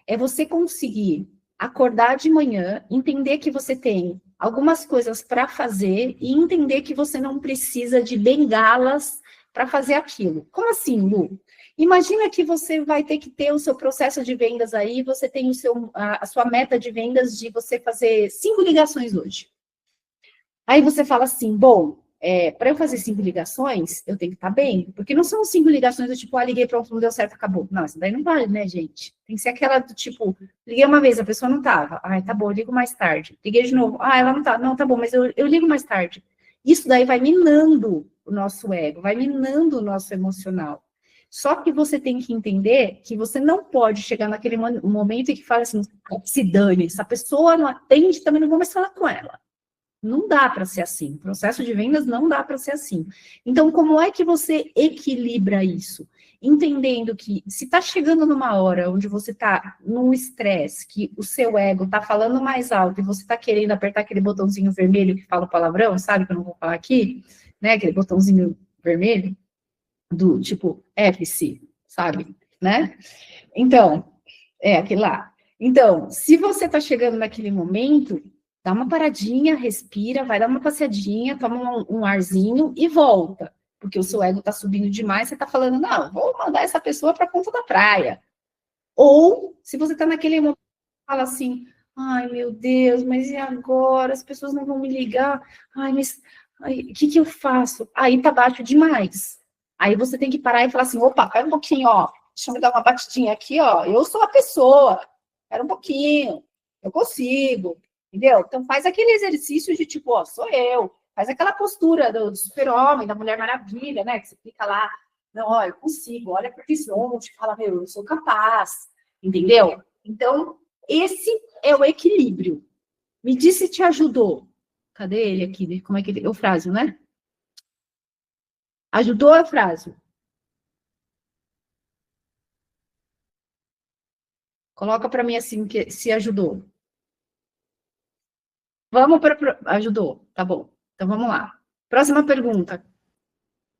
É você conseguir acordar de manhã, entender que você tem algumas coisas para fazer e entender que você não precisa de bengalas para fazer aquilo. Como assim, Lu? Imagina que você vai ter que ter o seu processo de vendas aí, você tem a sua meta de vendas de você fazer 5 ligações hoje. Aí você fala assim, bom, para eu fazer 5 ligações, eu tenho que estar bem, porque não são 5 ligações do tipo, liguei, pronto, não deu certo, acabou. Não, isso daí não vale, né, gente? Tem que ser aquela do tipo, liguei uma vez, a pessoa não estava. Ai, tá bom, eu ligo mais tarde. Liguei de novo. Ah, ela não tá. Não, tá bom, mas eu ligo mais tarde. Isso daí vai minando o nosso ego, vai minando o nosso emocional. Só que você tem que entender que você não pode chegar naquele momento e que fala assim, se dane, essa pessoa não atende, também não vou mais falar com ela. Não dá para ser assim. O processo de vendas não dá para ser assim. Então, como é que você equilibra isso? Entendendo que se está chegando numa hora onde você está num estresse, que o seu ego está falando mais alto e você está querendo apertar aquele botãozinho vermelho que fala o palavrão, sabe que eu não vou falar aqui? Né? Aquele botãozinho vermelho. do tipo FC, sabe? Né? Então, aquele lá. Então, se você está chegando naquele momento, dá uma paradinha, respira, vai dar uma passeadinha, toma um arzinho e volta. Porque o seu ego está subindo demais, você está falando, não, vou mandar essa pessoa para a ponta da praia. Ou, se você está naquele momento, fala assim, ai, meu Deus, mas e agora? As pessoas não vão me ligar. Ai, mas o que eu faço? Aí tá baixo demais. Aí você tem que parar e falar assim, opa, pera um pouquinho, ó. Deixa eu me dar uma batidinha aqui, ó. Eu sou a pessoa. Espera um pouquinho. Eu consigo. Entendeu? Então faz aquele exercício de tipo, ó, sou eu. Faz aquela postura do super-homem, da Mulher Maravilha, né? Que você fica lá, não, ó, eu consigo. Olha pro horizonte, fala, meu, eu sou capaz. Entendeu? Então, esse é o equilíbrio. Me diz se te ajudou. Cadê ele aqui? Como é que ele... Eufrásio, né? Ajudou, Eufrásio? Coloca para mim assim, que se ajudou. Vamos para... Ajudou, tá bom. Então, vamos lá. Próxima pergunta.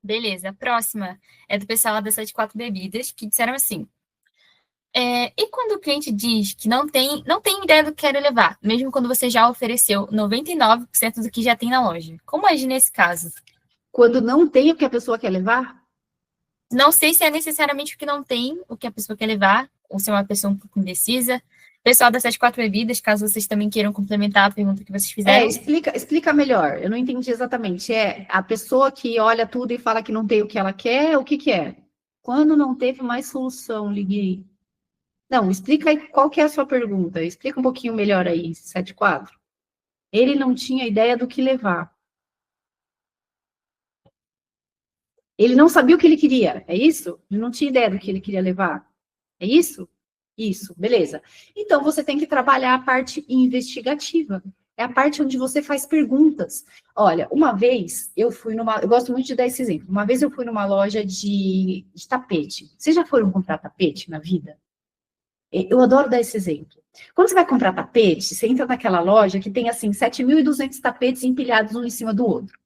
Beleza, a próxima é do pessoal lá da 74 Bebidas, que disseram assim, e quando o cliente diz que não tem ideia do que quer levar, mesmo quando você já ofereceu 99% do que já tem na loja? Como agir nesse caso? Quando não tem o que a pessoa quer levar? Não sei se é necessariamente o que não tem, o que a pessoa quer levar, ou se é uma pessoa um pouco indecisa. Pessoal das 74 Bebidas, caso vocês também queiram complementar a pergunta que vocês fizeram. Explica melhor. Eu não entendi exatamente. É a pessoa que olha tudo e fala que não tem o que ela quer, o que que é? Quando não teve mais solução, liguei. Não, explica aí qual que é a sua pergunta. Explica um pouquinho melhor aí, 74. Ele não tinha ideia do que levar. Ele não sabia o que ele queria, é isso? Ele não tinha ideia do que ele queria levar. É isso? Isso, beleza. Então, você tem que trabalhar a parte investigativa. É a parte onde você faz perguntas. Olha, uma vez eu fui numa... Eu gosto muito de dar esse exemplo. Uma vez eu fui numa loja de tapete. Vocês já foram comprar tapete na vida? Eu adoro dar esse exemplo. Quando você vai comprar tapete, você entra naquela loja que tem, assim, 7.200 tapetes empilhados um em cima do outro.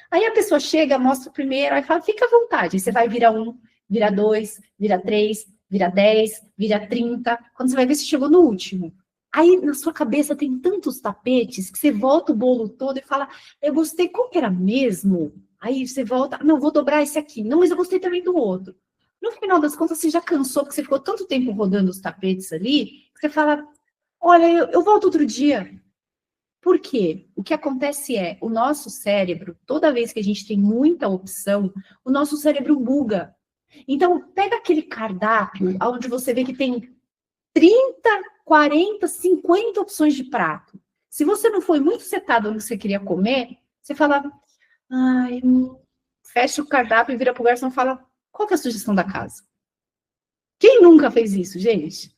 Aí a pessoa chega, mostra o primeiro, aí fala, fica à vontade. Aí você vai virar 1, vira 2, vira 3, vira 10, vira 30. Quando você vai ver, você chegou no último. Aí na sua cabeça tem tantos tapetes que você volta o bolo todo e fala, eu gostei, qual que era mesmo? Aí você volta, não, vou dobrar esse aqui. Não, mas eu gostei também do outro. No final das contas, você já cansou, porque você ficou tanto tempo rodando os tapetes ali, que você fala, olha, eu volto outro dia. Por quê? O que acontece é, o nosso cérebro, toda vez que a gente tem muita opção, o nosso cérebro buga. Então, pega aquele cardápio, onde você vê que tem 30, 40, 50 opções de prato. Se você não foi muito setado no que você queria comer, você fala, ai, fecha o cardápio e vira pro garçom e fala, qual que é a sugestão da casa? Quem nunca fez isso, gente?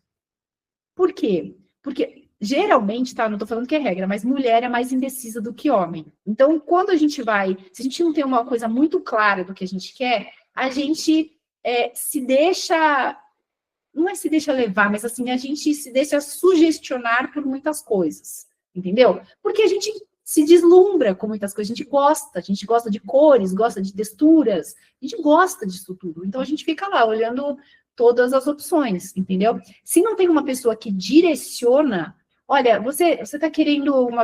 Por quê? Porque geralmente, tá? Não tô falando que é regra, mas mulher é mais indecisa do que homem. Então, quando a gente vai, se a gente não tem uma coisa muito clara do que a gente quer, a gente se deixa, não é se deixa levar, mas assim, a gente se deixa sugestionar por muitas coisas, entendeu? Porque a gente se deslumbra com muitas coisas, a gente gosta de cores, gosta de texturas, a gente gosta disso tudo. Então, a gente fica lá olhando todas as opções, entendeu? Se não tem uma pessoa que direciona, olha, você está querendo uma...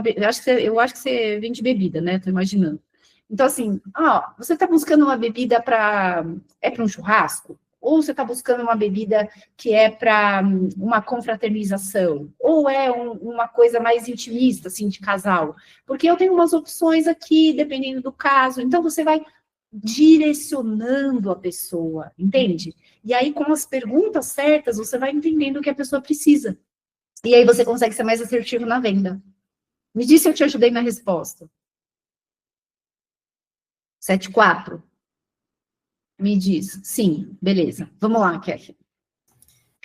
Eu acho que você vende bebida, né? Estou imaginando. Então, assim, você está buscando uma bebida para um churrasco? Ou você está buscando uma bebida que é para uma confraternização? Ou é uma coisa mais intimista, assim, de casal? Porque eu tenho umas opções aqui, dependendo do caso. Então, você vai direcionando a pessoa, entende? E aí, com as perguntas certas, você vai entendendo o que a pessoa precisa. E aí você consegue ser mais assertivo na venda. Me diz se eu te ajudei na resposta. 74. Me diz. Sim, beleza. Vamos lá, Kelly.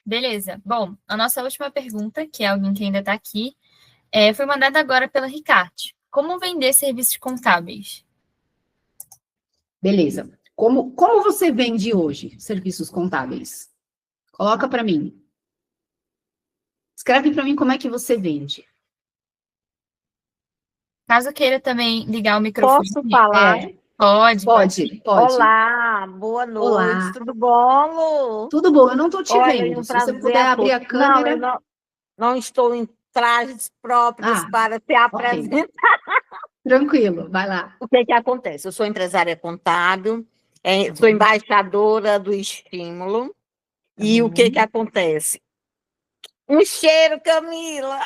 Beleza. Bom, a nossa última pergunta, que é alguém que ainda está aqui, foi mandada agora pela Ricarte. Como vender serviços contábeis? Beleza. Como você vende hoje serviços contábeis? Coloca para mim. Escreve para mim como é que você vende. Caso queira também ligar o microfone. Posso falar? Pode. Pode. Olá, boa noite. Olá. Tudo bom, Lu? Tudo bom, eu não estou te Olha, vendo. um Se você prazer puder a abrir a todos. Não, câmera. eu não estou em trajes próprios para te apresentar. Tranquilo, vai lá. O que acontece? Eu sou empresária contábil, sou embaixadora do estímulo. E o que acontece? Um cheiro, Camila!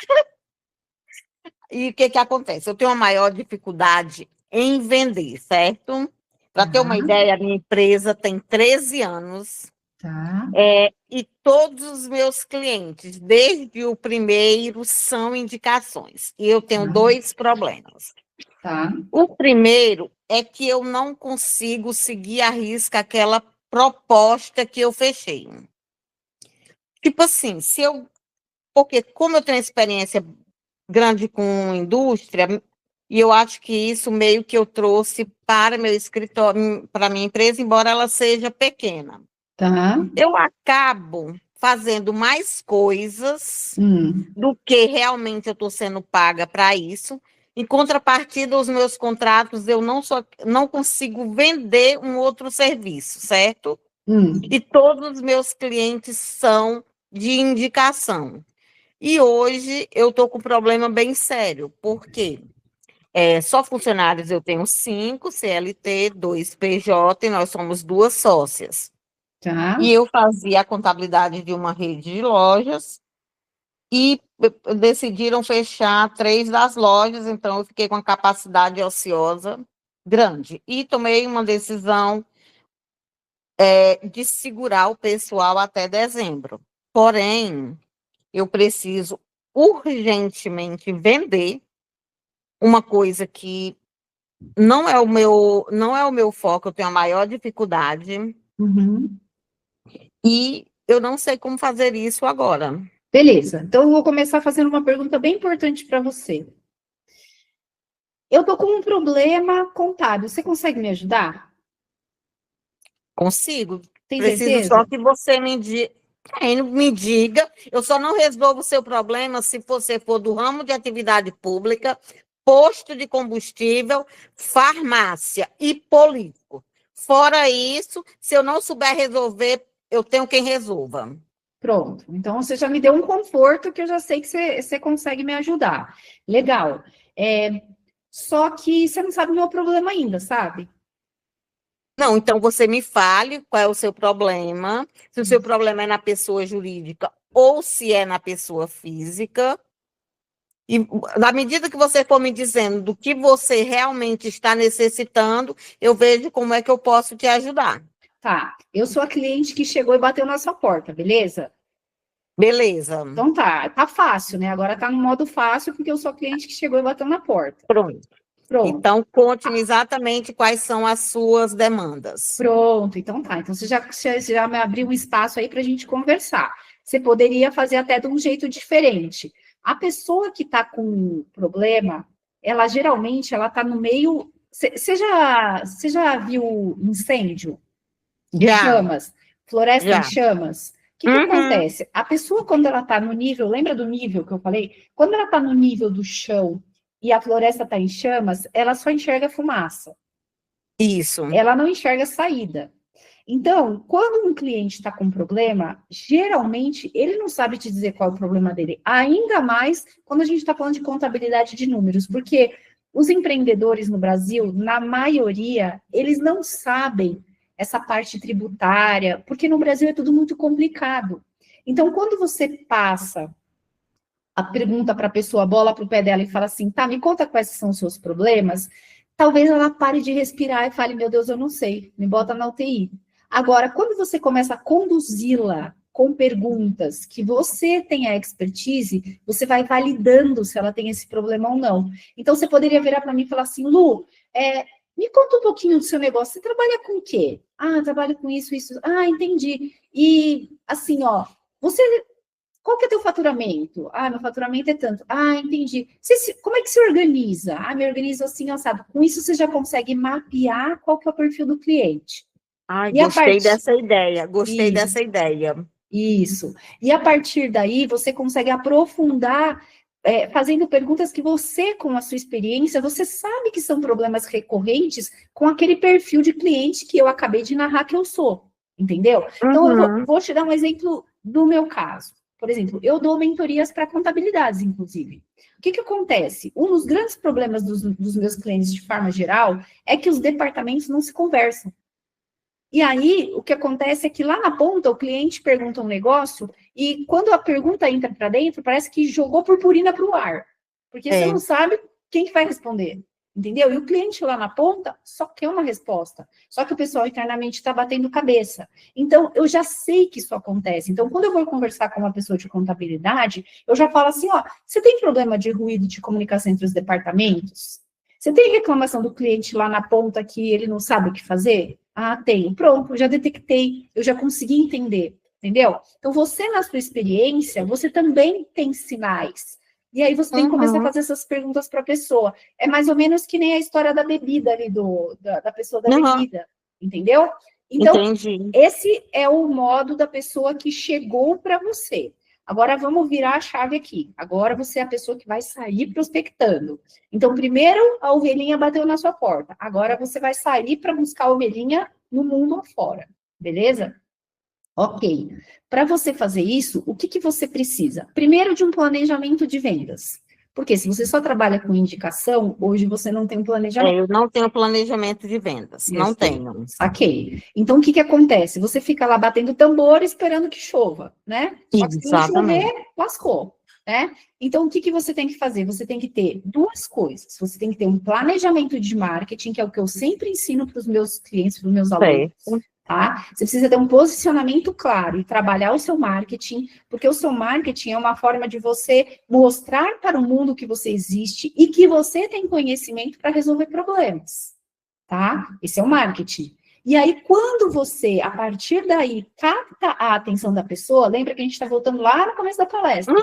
E o que acontece? Eu tenho uma maior dificuldade em vender, certo? Para ter uma ideia, a minha empresa tem 13 anos. Tá. E todos os meus clientes, desde o primeiro, são indicações. E eu tenho 2 problemas. Tá. O primeiro é que eu não consigo seguir à risca aquela proposta que eu fechei. Tipo assim, porque como eu tenho experiência grande com indústria, e eu acho que isso meio que eu trouxe para meu escritório, para minha empresa, embora ela seja pequena. Tá. Eu acabo fazendo mais coisas do que realmente eu estou sendo paga para isso. Em contrapartida, os meus contratos, eu não consigo vender um outro serviço, certo? E todos os meus clientes são de indicação. E hoje eu estou com um problema bem sério, porque só funcionários eu tenho 5, CLT, 2 PJ, e nós somos 2 sócias. Tá. E eu fazia a contabilidade de uma rede de lojas e decidiram fechar 3 das lojas, então eu fiquei com a capacidade ociosa grande. E tomei uma decisão de segurar o pessoal até dezembro. Porém, eu preciso urgentemente vender uma coisa que não é o meu foco, eu tenho a maior dificuldade. E eu não sei como fazer isso agora. Beleza, então eu vou começar fazendo uma pergunta bem importante para você. Eu estou com um problema contábil, você consegue me ajudar? Consigo. Tem Preciso certeza? só que você me diga. Eu só não resolvo o seu problema se você for do ramo de atividade pública, posto de combustível, farmácia e político. Fora isso, se eu não souber resolver, eu tenho quem resolva. Pronto, então você já me deu um conforto que eu já sei que você consegue me ajudar. Legal. Só que você não sabe o meu problema ainda, sabe? Não, então você me fale qual é o seu problema, se o seu problema é na pessoa jurídica ou se é na pessoa física. E na medida que você for me dizendo do que você realmente está necessitando, eu vejo como é que eu posso te ajudar. Tá, eu sou a cliente que chegou e bateu na sua porta, beleza? Beleza. Então tá fácil, né? Agora tá no modo fácil, porque eu sou a cliente que chegou e bateu na porta. Pronto. Pronto. Então, conte-me exatamente quais são as suas demandas. Pronto, então tá. Então você já me abriu um espaço aí para a gente conversar. Você poderia fazer até de um jeito diferente. A pessoa que está com problema, ela geralmente ela está no meio. Você já viu incêndio? Já. Chamas, floresta Já. em chamas. O que acontece? A pessoa, quando ela está no nível, lembra do nível que eu falei? Quando ela está no nível do chão e a floresta está em chamas, ela só enxerga fumaça. Isso. Ela não enxerga saída. Então, quando um cliente está com problema, geralmente ele não sabe te dizer qual é o problema dele. Ainda mais quando a gente está falando de contabilidade de números, porque os empreendedores no Brasil, na maioria, eles não sabem essa parte tributária, porque no Brasil é tudo muito complicado. Então, quando você passa a pergunta para a pessoa, a bola para o pé dela e fala assim, tá, me conta quais são os seus problemas, talvez ela pare de respirar e fale, meu Deus, eu não sei, me bota na UTI. Agora, quando você começa a conduzi-la com perguntas que você tem a expertise, você vai validando se ela tem esse problema ou não. Então, você poderia virar para mim e falar assim, Lu, me conta um pouquinho do seu negócio, você trabalha com o quê? Ah, trabalho com isso, isso. Ah, entendi. E, assim, ó, qual que é teu faturamento? Ah, meu faturamento é tanto. Ah, entendi. Como é que se organiza? Ah, me organizo assim, ó, sabe? Com isso, você já consegue mapear qual que é o perfil do cliente. Ai, gostei dessa ideia, gostei dessa ideia. Isso. E a partir daí, você consegue aprofundar fazendo perguntas que você, com a sua experiência, você sabe que são problemas recorrentes com aquele perfil de cliente que eu acabei de narrar que eu sou, entendeu? Então, eu vou te dar um exemplo do meu caso. Por exemplo, eu dou mentorias para contabilidades, inclusive. O que acontece? Um dos grandes problemas dos meus clientes, de forma geral, é que os departamentos não se conversam. E aí, o que acontece é que lá na ponta, o cliente pergunta um negócio e quando a pergunta entra para dentro, parece que jogou purpurina para o ar. Porque você não sabe quem que vai responder, entendeu? E o cliente lá na ponta só quer uma resposta. Só que o pessoal internamente está batendo cabeça. Então, eu já sei que isso acontece. Então, quando eu vou conversar com uma pessoa de contabilidade, eu já falo assim, ó, você tem problema de ruído de comunicação entre os departamentos? Você tem reclamação do cliente lá na ponta que ele não sabe o que fazer? Ah, tenho. Pronto, já detectei, eu já consegui entender, entendeu? Então, você, na sua experiência, você também tem sinais. E aí, você tem que começar a fazer essas perguntas para a pessoa. É mais ou menos que nem a história da bebida ali, da pessoa da bebida, entendeu? Então, esse é o modo da pessoa que chegou para você. Agora, vamos virar a chave aqui. Agora, você é a pessoa que vai sair prospectando. Então, primeiro, a ovelhinha bateu na sua porta. Agora, você vai sair para buscar a ovelhinha no mundo afora. Beleza? Ok. Para você fazer isso, o que você precisa? Primeiro, de um planejamento de vendas. Porque se você só trabalha com indicação, hoje você não tem um planejamento. Eu não tenho planejamento de vendas, não tenho. Saquei. Então, o que acontece? Você fica lá batendo tambor esperando que chova, né? Só que se não chover, lascou, né? Então, o que você tem que fazer? Você tem que ter duas coisas. Você tem que ter um planejamento de marketing, que é o que eu sempre ensino para os meus clientes, para os meus alunos. Tá? Você precisa ter um posicionamento claro e trabalhar o seu marketing, porque o seu marketing é uma forma de você mostrar para o mundo que você existe e que você tem conhecimento para resolver problemas, tá? Esse é o marketing. E aí, quando você, a partir daí, capta a atenção da pessoa, lembra que a gente está voltando lá no começo da palestra,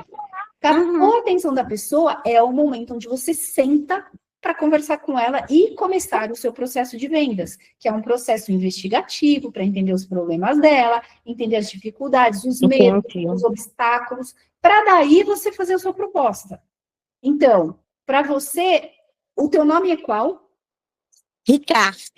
captou a atenção da pessoa, é o momento onde você senta para conversar com ela e começar o seu processo de vendas, que é um processo investigativo para entender os problemas dela, entender as dificuldades, os medos, os obstáculos, para daí você fazer a sua proposta. Então, para você, o teu nome é qual? Ricarte,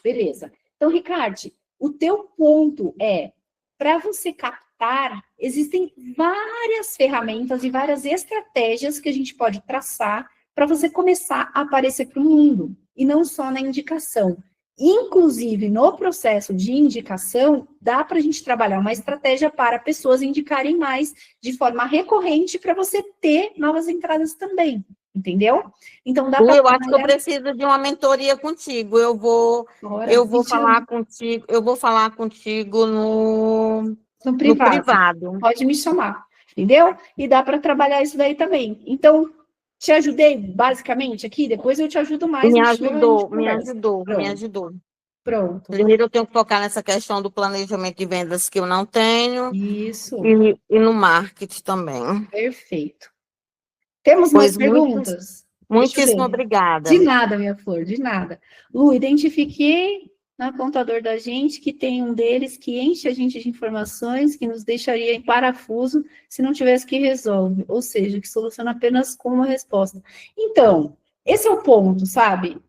beleza. Então, Ricarte, o teu ponto é, para você captar, existem várias ferramentas e várias estratégias que a gente pode traçar para você começar a aparecer para o mundo, e não só na indicação. Inclusive, no processo de indicação, dá para a gente trabalhar uma estratégia para pessoas indicarem mais de forma recorrente para você ter novas entradas também, entendeu? Então, dá para acho que eu preciso de uma mentoria contigo. Eu vou falar contigo no privado. Pode me chamar, entendeu? E dá para trabalhar isso daí também. Então, te ajudei, basicamente, aqui? Depois eu te ajudo mais. Me ajudou. Pronto. Primeiro eu tenho que focar nessa questão do planejamento de vendas que eu não tenho. Isso. E no marketing também. Perfeito. Temos mais perguntas? Muitíssimo obrigada. De nada, minha flor, de nada. Lu, identifiquei no computador da gente que tem um deles que enche a gente de informações, que nos deixaria em parafuso se não tivesse que resolve, ou seja, que soluciona apenas com uma resposta. Então, esse é o ponto, sabe?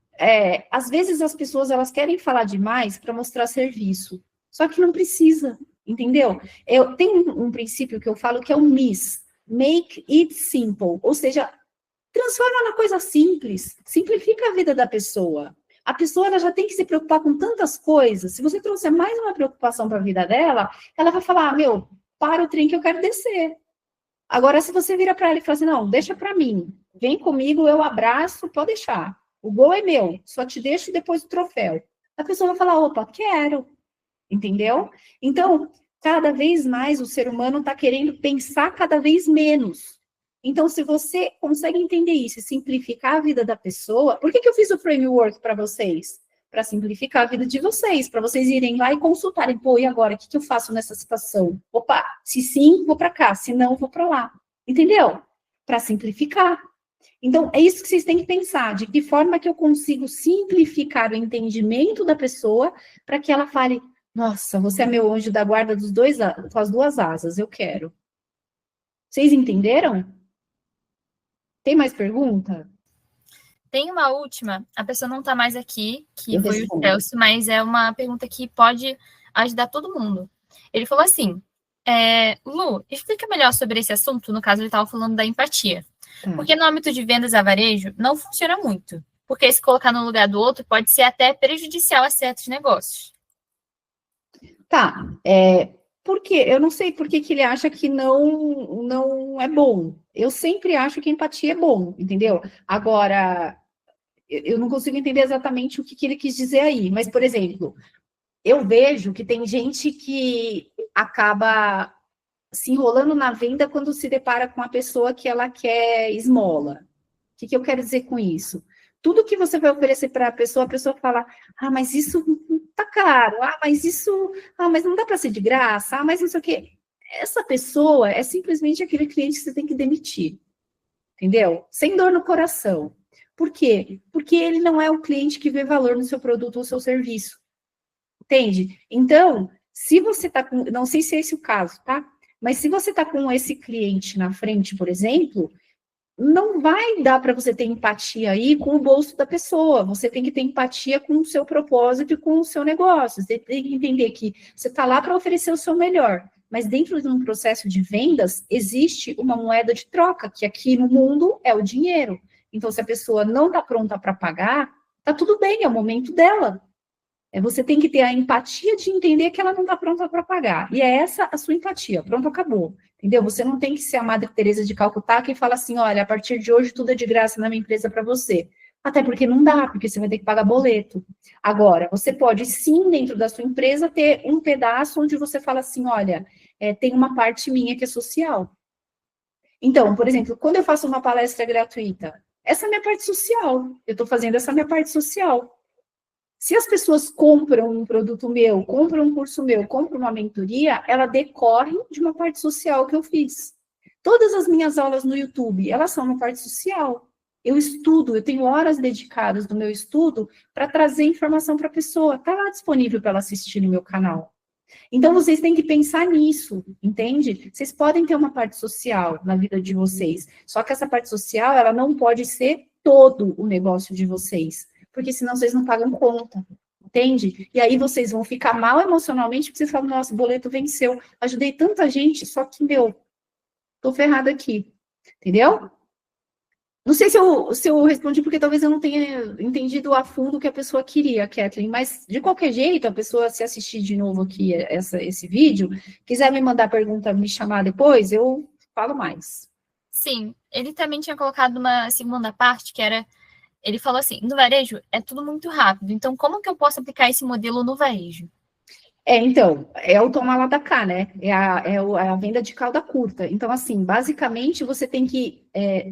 Às vezes as pessoas, elas querem falar demais para mostrar serviço, só que não precisa, entendeu? Eu tenho um princípio que eu falo que é o MIS, Make It Simple, ou seja, transforma na coisa simples, simplifica a vida da pessoa. A pessoa ela já tem que se preocupar com tantas coisas. Se você trouxer mais uma preocupação para a vida dela, ela vai falar, para o trem que eu quero descer. Agora, se você vira para ela e fala assim, não, deixa para mim, vem comigo, eu abraço, pode deixar. O gol é meu, só te deixo depois do troféu. A pessoa vai falar, opa, quero. Entendeu? Então, cada vez mais o ser humano está querendo pensar cada vez menos. Então, se você consegue entender isso e simplificar a vida da pessoa, por que eu fiz o framework para vocês? Para simplificar a vida de vocês, para vocês irem lá e consultarem, e agora, o que eu faço nessa situação? Opa, se sim, vou para cá, se não, vou para lá. Entendeu? Para simplificar. Então, é isso que vocês têm que pensar, de que forma que eu consigo simplificar o entendimento da pessoa para que ela fale, nossa, você é meu anjo da guarda com as duas asas, eu quero. Vocês entenderam? Tem mais pergunta? Tem uma última, a pessoa não está mais aqui, que Eu foi respondo. o Celso, mas é uma pergunta que pode ajudar todo mundo. Ele falou assim, Lu, explica melhor sobre esse assunto, no caso ele estava falando da empatia. Porque no âmbito de vendas a varejo, não funciona muito. Porque se colocar no lugar do outro pode ser até prejudicial a certos negócios. Tá, porque eu não sei por que ele acha que não é bom. Eu sempre acho que empatia é bom, entendeu? Agora, eu não consigo entender exatamente o que ele quis dizer aí, mas, por exemplo, eu vejo que tem gente que acaba se enrolando na venda quando se depara com a pessoa que ela quer esmola. O que eu quero dizer com isso? Tudo que você vai oferecer para a pessoa fala, mas isso tá caro, mas não dá para ser de graça, mas não sei o quê. Essa pessoa é simplesmente aquele cliente que você tem que demitir, entendeu? Sem dor no coração. Por quê? Porque ele não é o cliente que vê valor no seu produto ou seu serviço, entende? Então, se você tá com, não sei se é esse o caso, tá? Mas se você tá com esse cliente na frente, por exemplo, não vai dar para você ter empatia aí com o bolso da pessoa. Você tem que ter empatia com o seu propósito e com o seu negócio. Você tem que entender que você está lá para oferecer o seu melhor. Mas dentro de um processo de vendas, existe uma moeda de troca, que aqui no mundo é o dinheiro. Então, se a pessoa não está pronta para pagar, tá tudo bem, é o momento dela. Você tem que ter a empatia de entender que ela não está pronta para pagar. E é essa a sua empatia. Pronto, acabou. Entendeu? Você não tem que ser a Madre Teresa de Calcutá que fala assim, olha, a partir de hoje tudo é de graça na minha empresa para você. Até porque não dá, porque você vai ter que pagar boleto. Agora, você pode sim, dentro da sua empresa, ter um pedaço onde você fala assim, olha, tem uma parte minha que é social. Então, por exemplo, quando eu faço uma palestra gratuita, essa é a minha parte social. Eu estou fazendo essa minha parte social. Se as pessoas compram um produto meu, compram um curso meu, compram uma mentoria, ela decorre de uma parte social que eu fiz. Todas as minhas aulas no YouTube, elas são uma parte social. Eu estudo, eu tenho horas dedicadas do meu estudo para trazer informação para a pessoa. Está lá disponível para ela assistir no meu canal. Então, vocês têm que pensar nisso, entende? Vocês podem ter uma parte social na vida de vocês, só que essa parte social, ela não pode ser todo o negócio de vocês, porque senão vocês não pagam conta, entende? E aí vocês vão ficar mal emocionalmente, porque vocês falam, nossa, o boleto venceu, ajudei tanta gente, só que, tô ferrada aqui, entendeu? Não sei se eu respondi, porque talvez eu não tenha entendido a fundo o que a pessoa queria, Kathleen, mas, de qualquer jeito, a pessoa, se assistir de novo aqui esse vídeo, quiser me mandar pergunta, me chamar depois, eu falo mais. Sim, ele também tinha colocado uma segunda parte, que era, ele falou assim, no varejo é tudo muito rápido, então como que eu posso aplicar esse modelo no varejo? Então, é o toma lá da cá, né? É a venda de cauda curta. Então, assim, basicamente, você tem que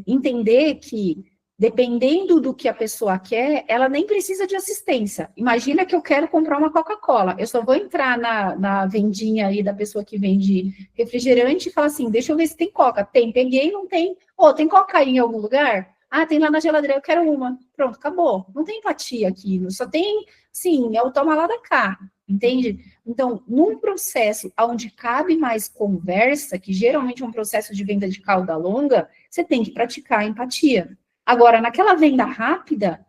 entender que, dependendo do que a pessoa quer, ela nem precisa de assistência. Imagina que eu quero comprar uma Coca-Cola. Eu só vou entrar na vendinha aí da pessoa que vende refrigerante e falar assim, deixa eu ver se tem Coca. Tem, peguei, não tem. Tem Coca aí em algum lugar? Ah, tem lá na geladeira, eu quero uma. Pronto, acabou. Não tem empatia aqui. Só tem, sim, é o toma lá da cá. Entende? Então, num processo onde cabe mais conversa, que geralmente é um processo de venda de cauda longa, você tem que praticar a empatia. Agora, naquela venda rápida,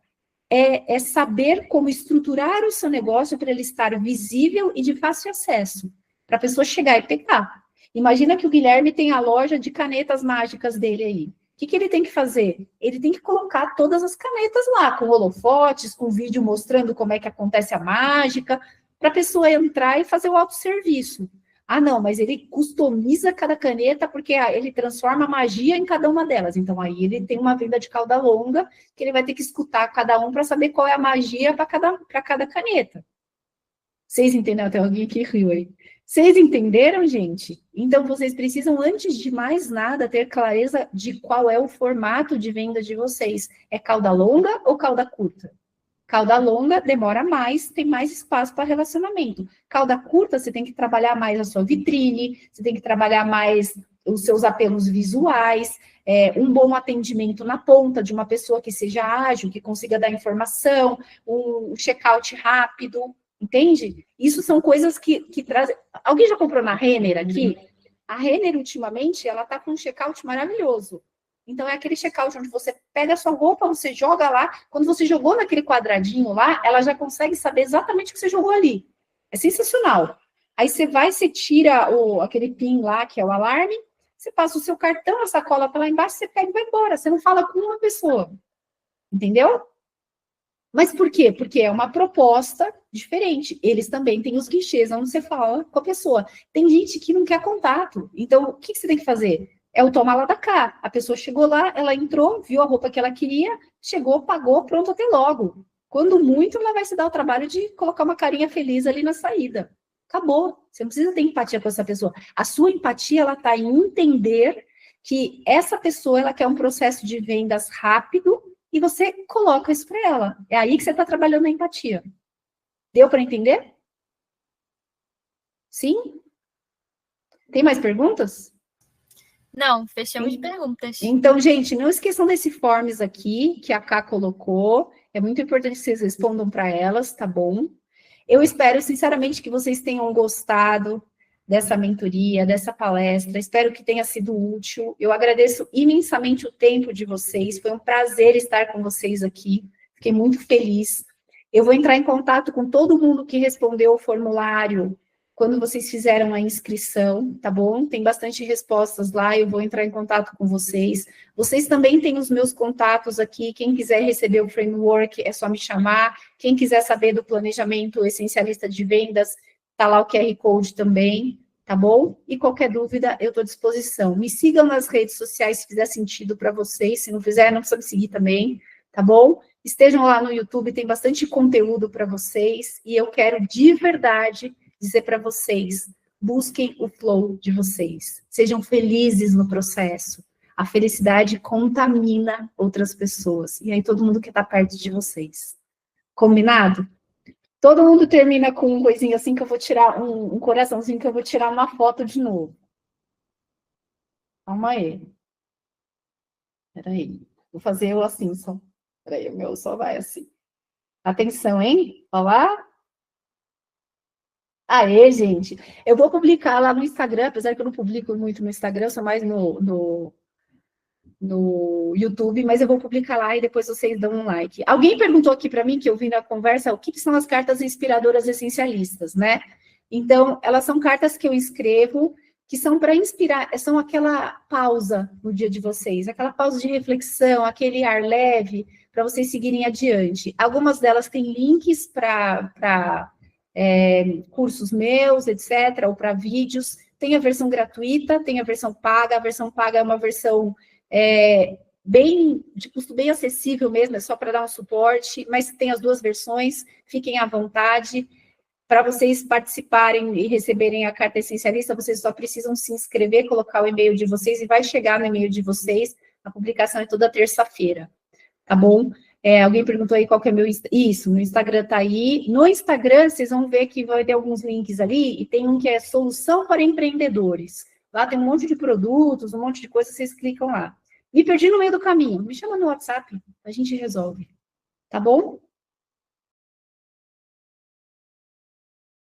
é saber como estruturar o seu negócio para ele estar visível e de fácil acesso, para a pessoa chegar e pegar. Imagina que o Guilherme tem a loja de canetas mágicas dele aí. O que ele tem que fazer? Ele tem que colocar todas as canetas lá, com holofotes, com vídeo mostrando como é que acontece a mágica, para a pessoa entrar e fazer o autosserviço. Ah, não, mas ele customiza cada caneta porque ele transforma a magia em cada uma delas. Então, aí ele tem uma venda de cauda longa que ele vai ter que escutar cada um para saber qual é a magia para cada caneta. Vocês entenderam? Tem alguém que riu aí. Vocês entenderam, gente? Então, vocês precisam, antes de mais nada, ter clareza de qual é o formato de venda de vocês. É cauda longa ou cauda curta? Cauda longa demora mais, tem mais espaço para relacionamento. Cauda curta, você tem que trabalhar mais a sua vitrine, você tem que trabalhar mais os seus apelos visuais, um bom atendimento na ponta de uma pessoa que seja ágil, que consiga dar informação, um check-out rápido, entende? Isso são coisas que trazem... Alguém já comprou na Renner aqui? A Renner, ultimamente, ela está com um check-out maravilhoso. Então, é aquele check-out onde você pega a sua roupa, você joga lá. Quando você jogou naquele quadradinho lá, ela já consegue saber exatamente o que você jogou ali. É sensacional. Aí você vai, você tira aquele pin lá, que é o alarme, você passa o seu cartão, a sacola tá lá embaixo, você pega e vai embora. Você não fala com uma pessoa. Entendeu? Mas por quê? Porque é uma proposta diferente. Eles também têm os guichês onde você fala com a pessoa. Tem gente que não quer contato. Então, o que você tem que fazer? É o toma lá da cá. A pessoa chegou lá, ela entrou, viu a roupa que ela queria, chegou, pagou, pronto, até logo. Quando muito, ela vai se dar o trabalho de colocar uma carinha feliz ali na saída. Acabou. Você não precisa ter empatia com essa pessoa. A sua empatia, ela está em entender que essa pessoa, ela quer um processo de vendas rápido e você coloca isso para ela. É aí que você está trabalhando a empatia. Deu para entender? Sim? Tem mais perguntas? Não, fechamos de perguntas. Então, gente, não esqueçam desse forms aqui, que a Ká colocou. É muito importante que vocês respondam para elas, tá bom? Eu espero, sinceramente, que vocês tenham gostado dessa mentoria, dessa palestra. Espero que tenha sido útil. Eu agradeço imensamente o tempo de vocês. Foi um prazer estar com vocês aqui. Fiquei muito feliz. Eu vou entrar em contato com todo mundo que respondeu o formulário quando vocês fizeram a inscrição, tá bom? Tem bastante respostas lá, eu vou entrar em contato com vocês. Vocês também têm os meus contatos aqui, quem quiser receber o framework é só me chamar. Quem quiser saber do planejamento essencialista de vendas, tá lá o QR Code também, tá bom? E qualquer dúvida, eu estou à disposição. Me sigam nas redes sociais se fizer sentido para vocês, se não fizer, não precisa me seguir também, tá bom? Estejam lá no YouTube, tem bastante conteúdo para vocês, e eu quero de verdade dizer para vocês, busquem o flow de vocês, sejam felizes no processo. A felicidade contamina outras pessoas, e aí todo mundo quer estar perto de vocês. Combinado? Todo mundo termina com um coisinho assim que eu vou tirar, um coraçãozinho que eu vou tirar uma foto de novo. Calma aí. Peraí. Vou fazer eu assim só. Peraí, o meu só vai assim. Atenção, hein? Olha lá. Aê, gente. Eu vou publicar lá no Instagram, apesar que eu não publico muito no Instagram, eu sou mais no YouTube, mas eu vou publicar lá e depois vocês dão um like. Alguém perguntou aqui para mim, que eu vi na conversa, o que são as cartas inspiradoras essencialistas, né? Então, elas são cartas que eu escrevo, que são para inspirar, são aquela pausa no dia de vocês, aquela pausa de reflexão, aquele ar leve, para vocês seguirem adiante. Algumas delas têm links para cursos meus, etc., ou para vídeos. Tem a versão gratuita, tem a versão paga. A versão paga é uma versão de custo bem acessível mesmo, é só para dar um suporte, mas tem as duas versões, fiquem à vontade. Para vocês participarem e receberem a carta essencialista, vocês só precisam se inscrever, colocar o e-mail de vocês e vai chegar no e-mail de vocês. A publicação é toda terça-feira, tá bom? Alguém perguntou aí qual que é meu... Isso, meu Instagram tá aí. No Instagram, vocês vão ver que vai ter alguns links ali, e tem um que é Solução para Empreendedores. Lá tem um monte de produtos, um monte de coisa, vocês clicam lá. Me perdi no meio do caminho, me chama no WhatsApp, a gente resolve. Tá bom?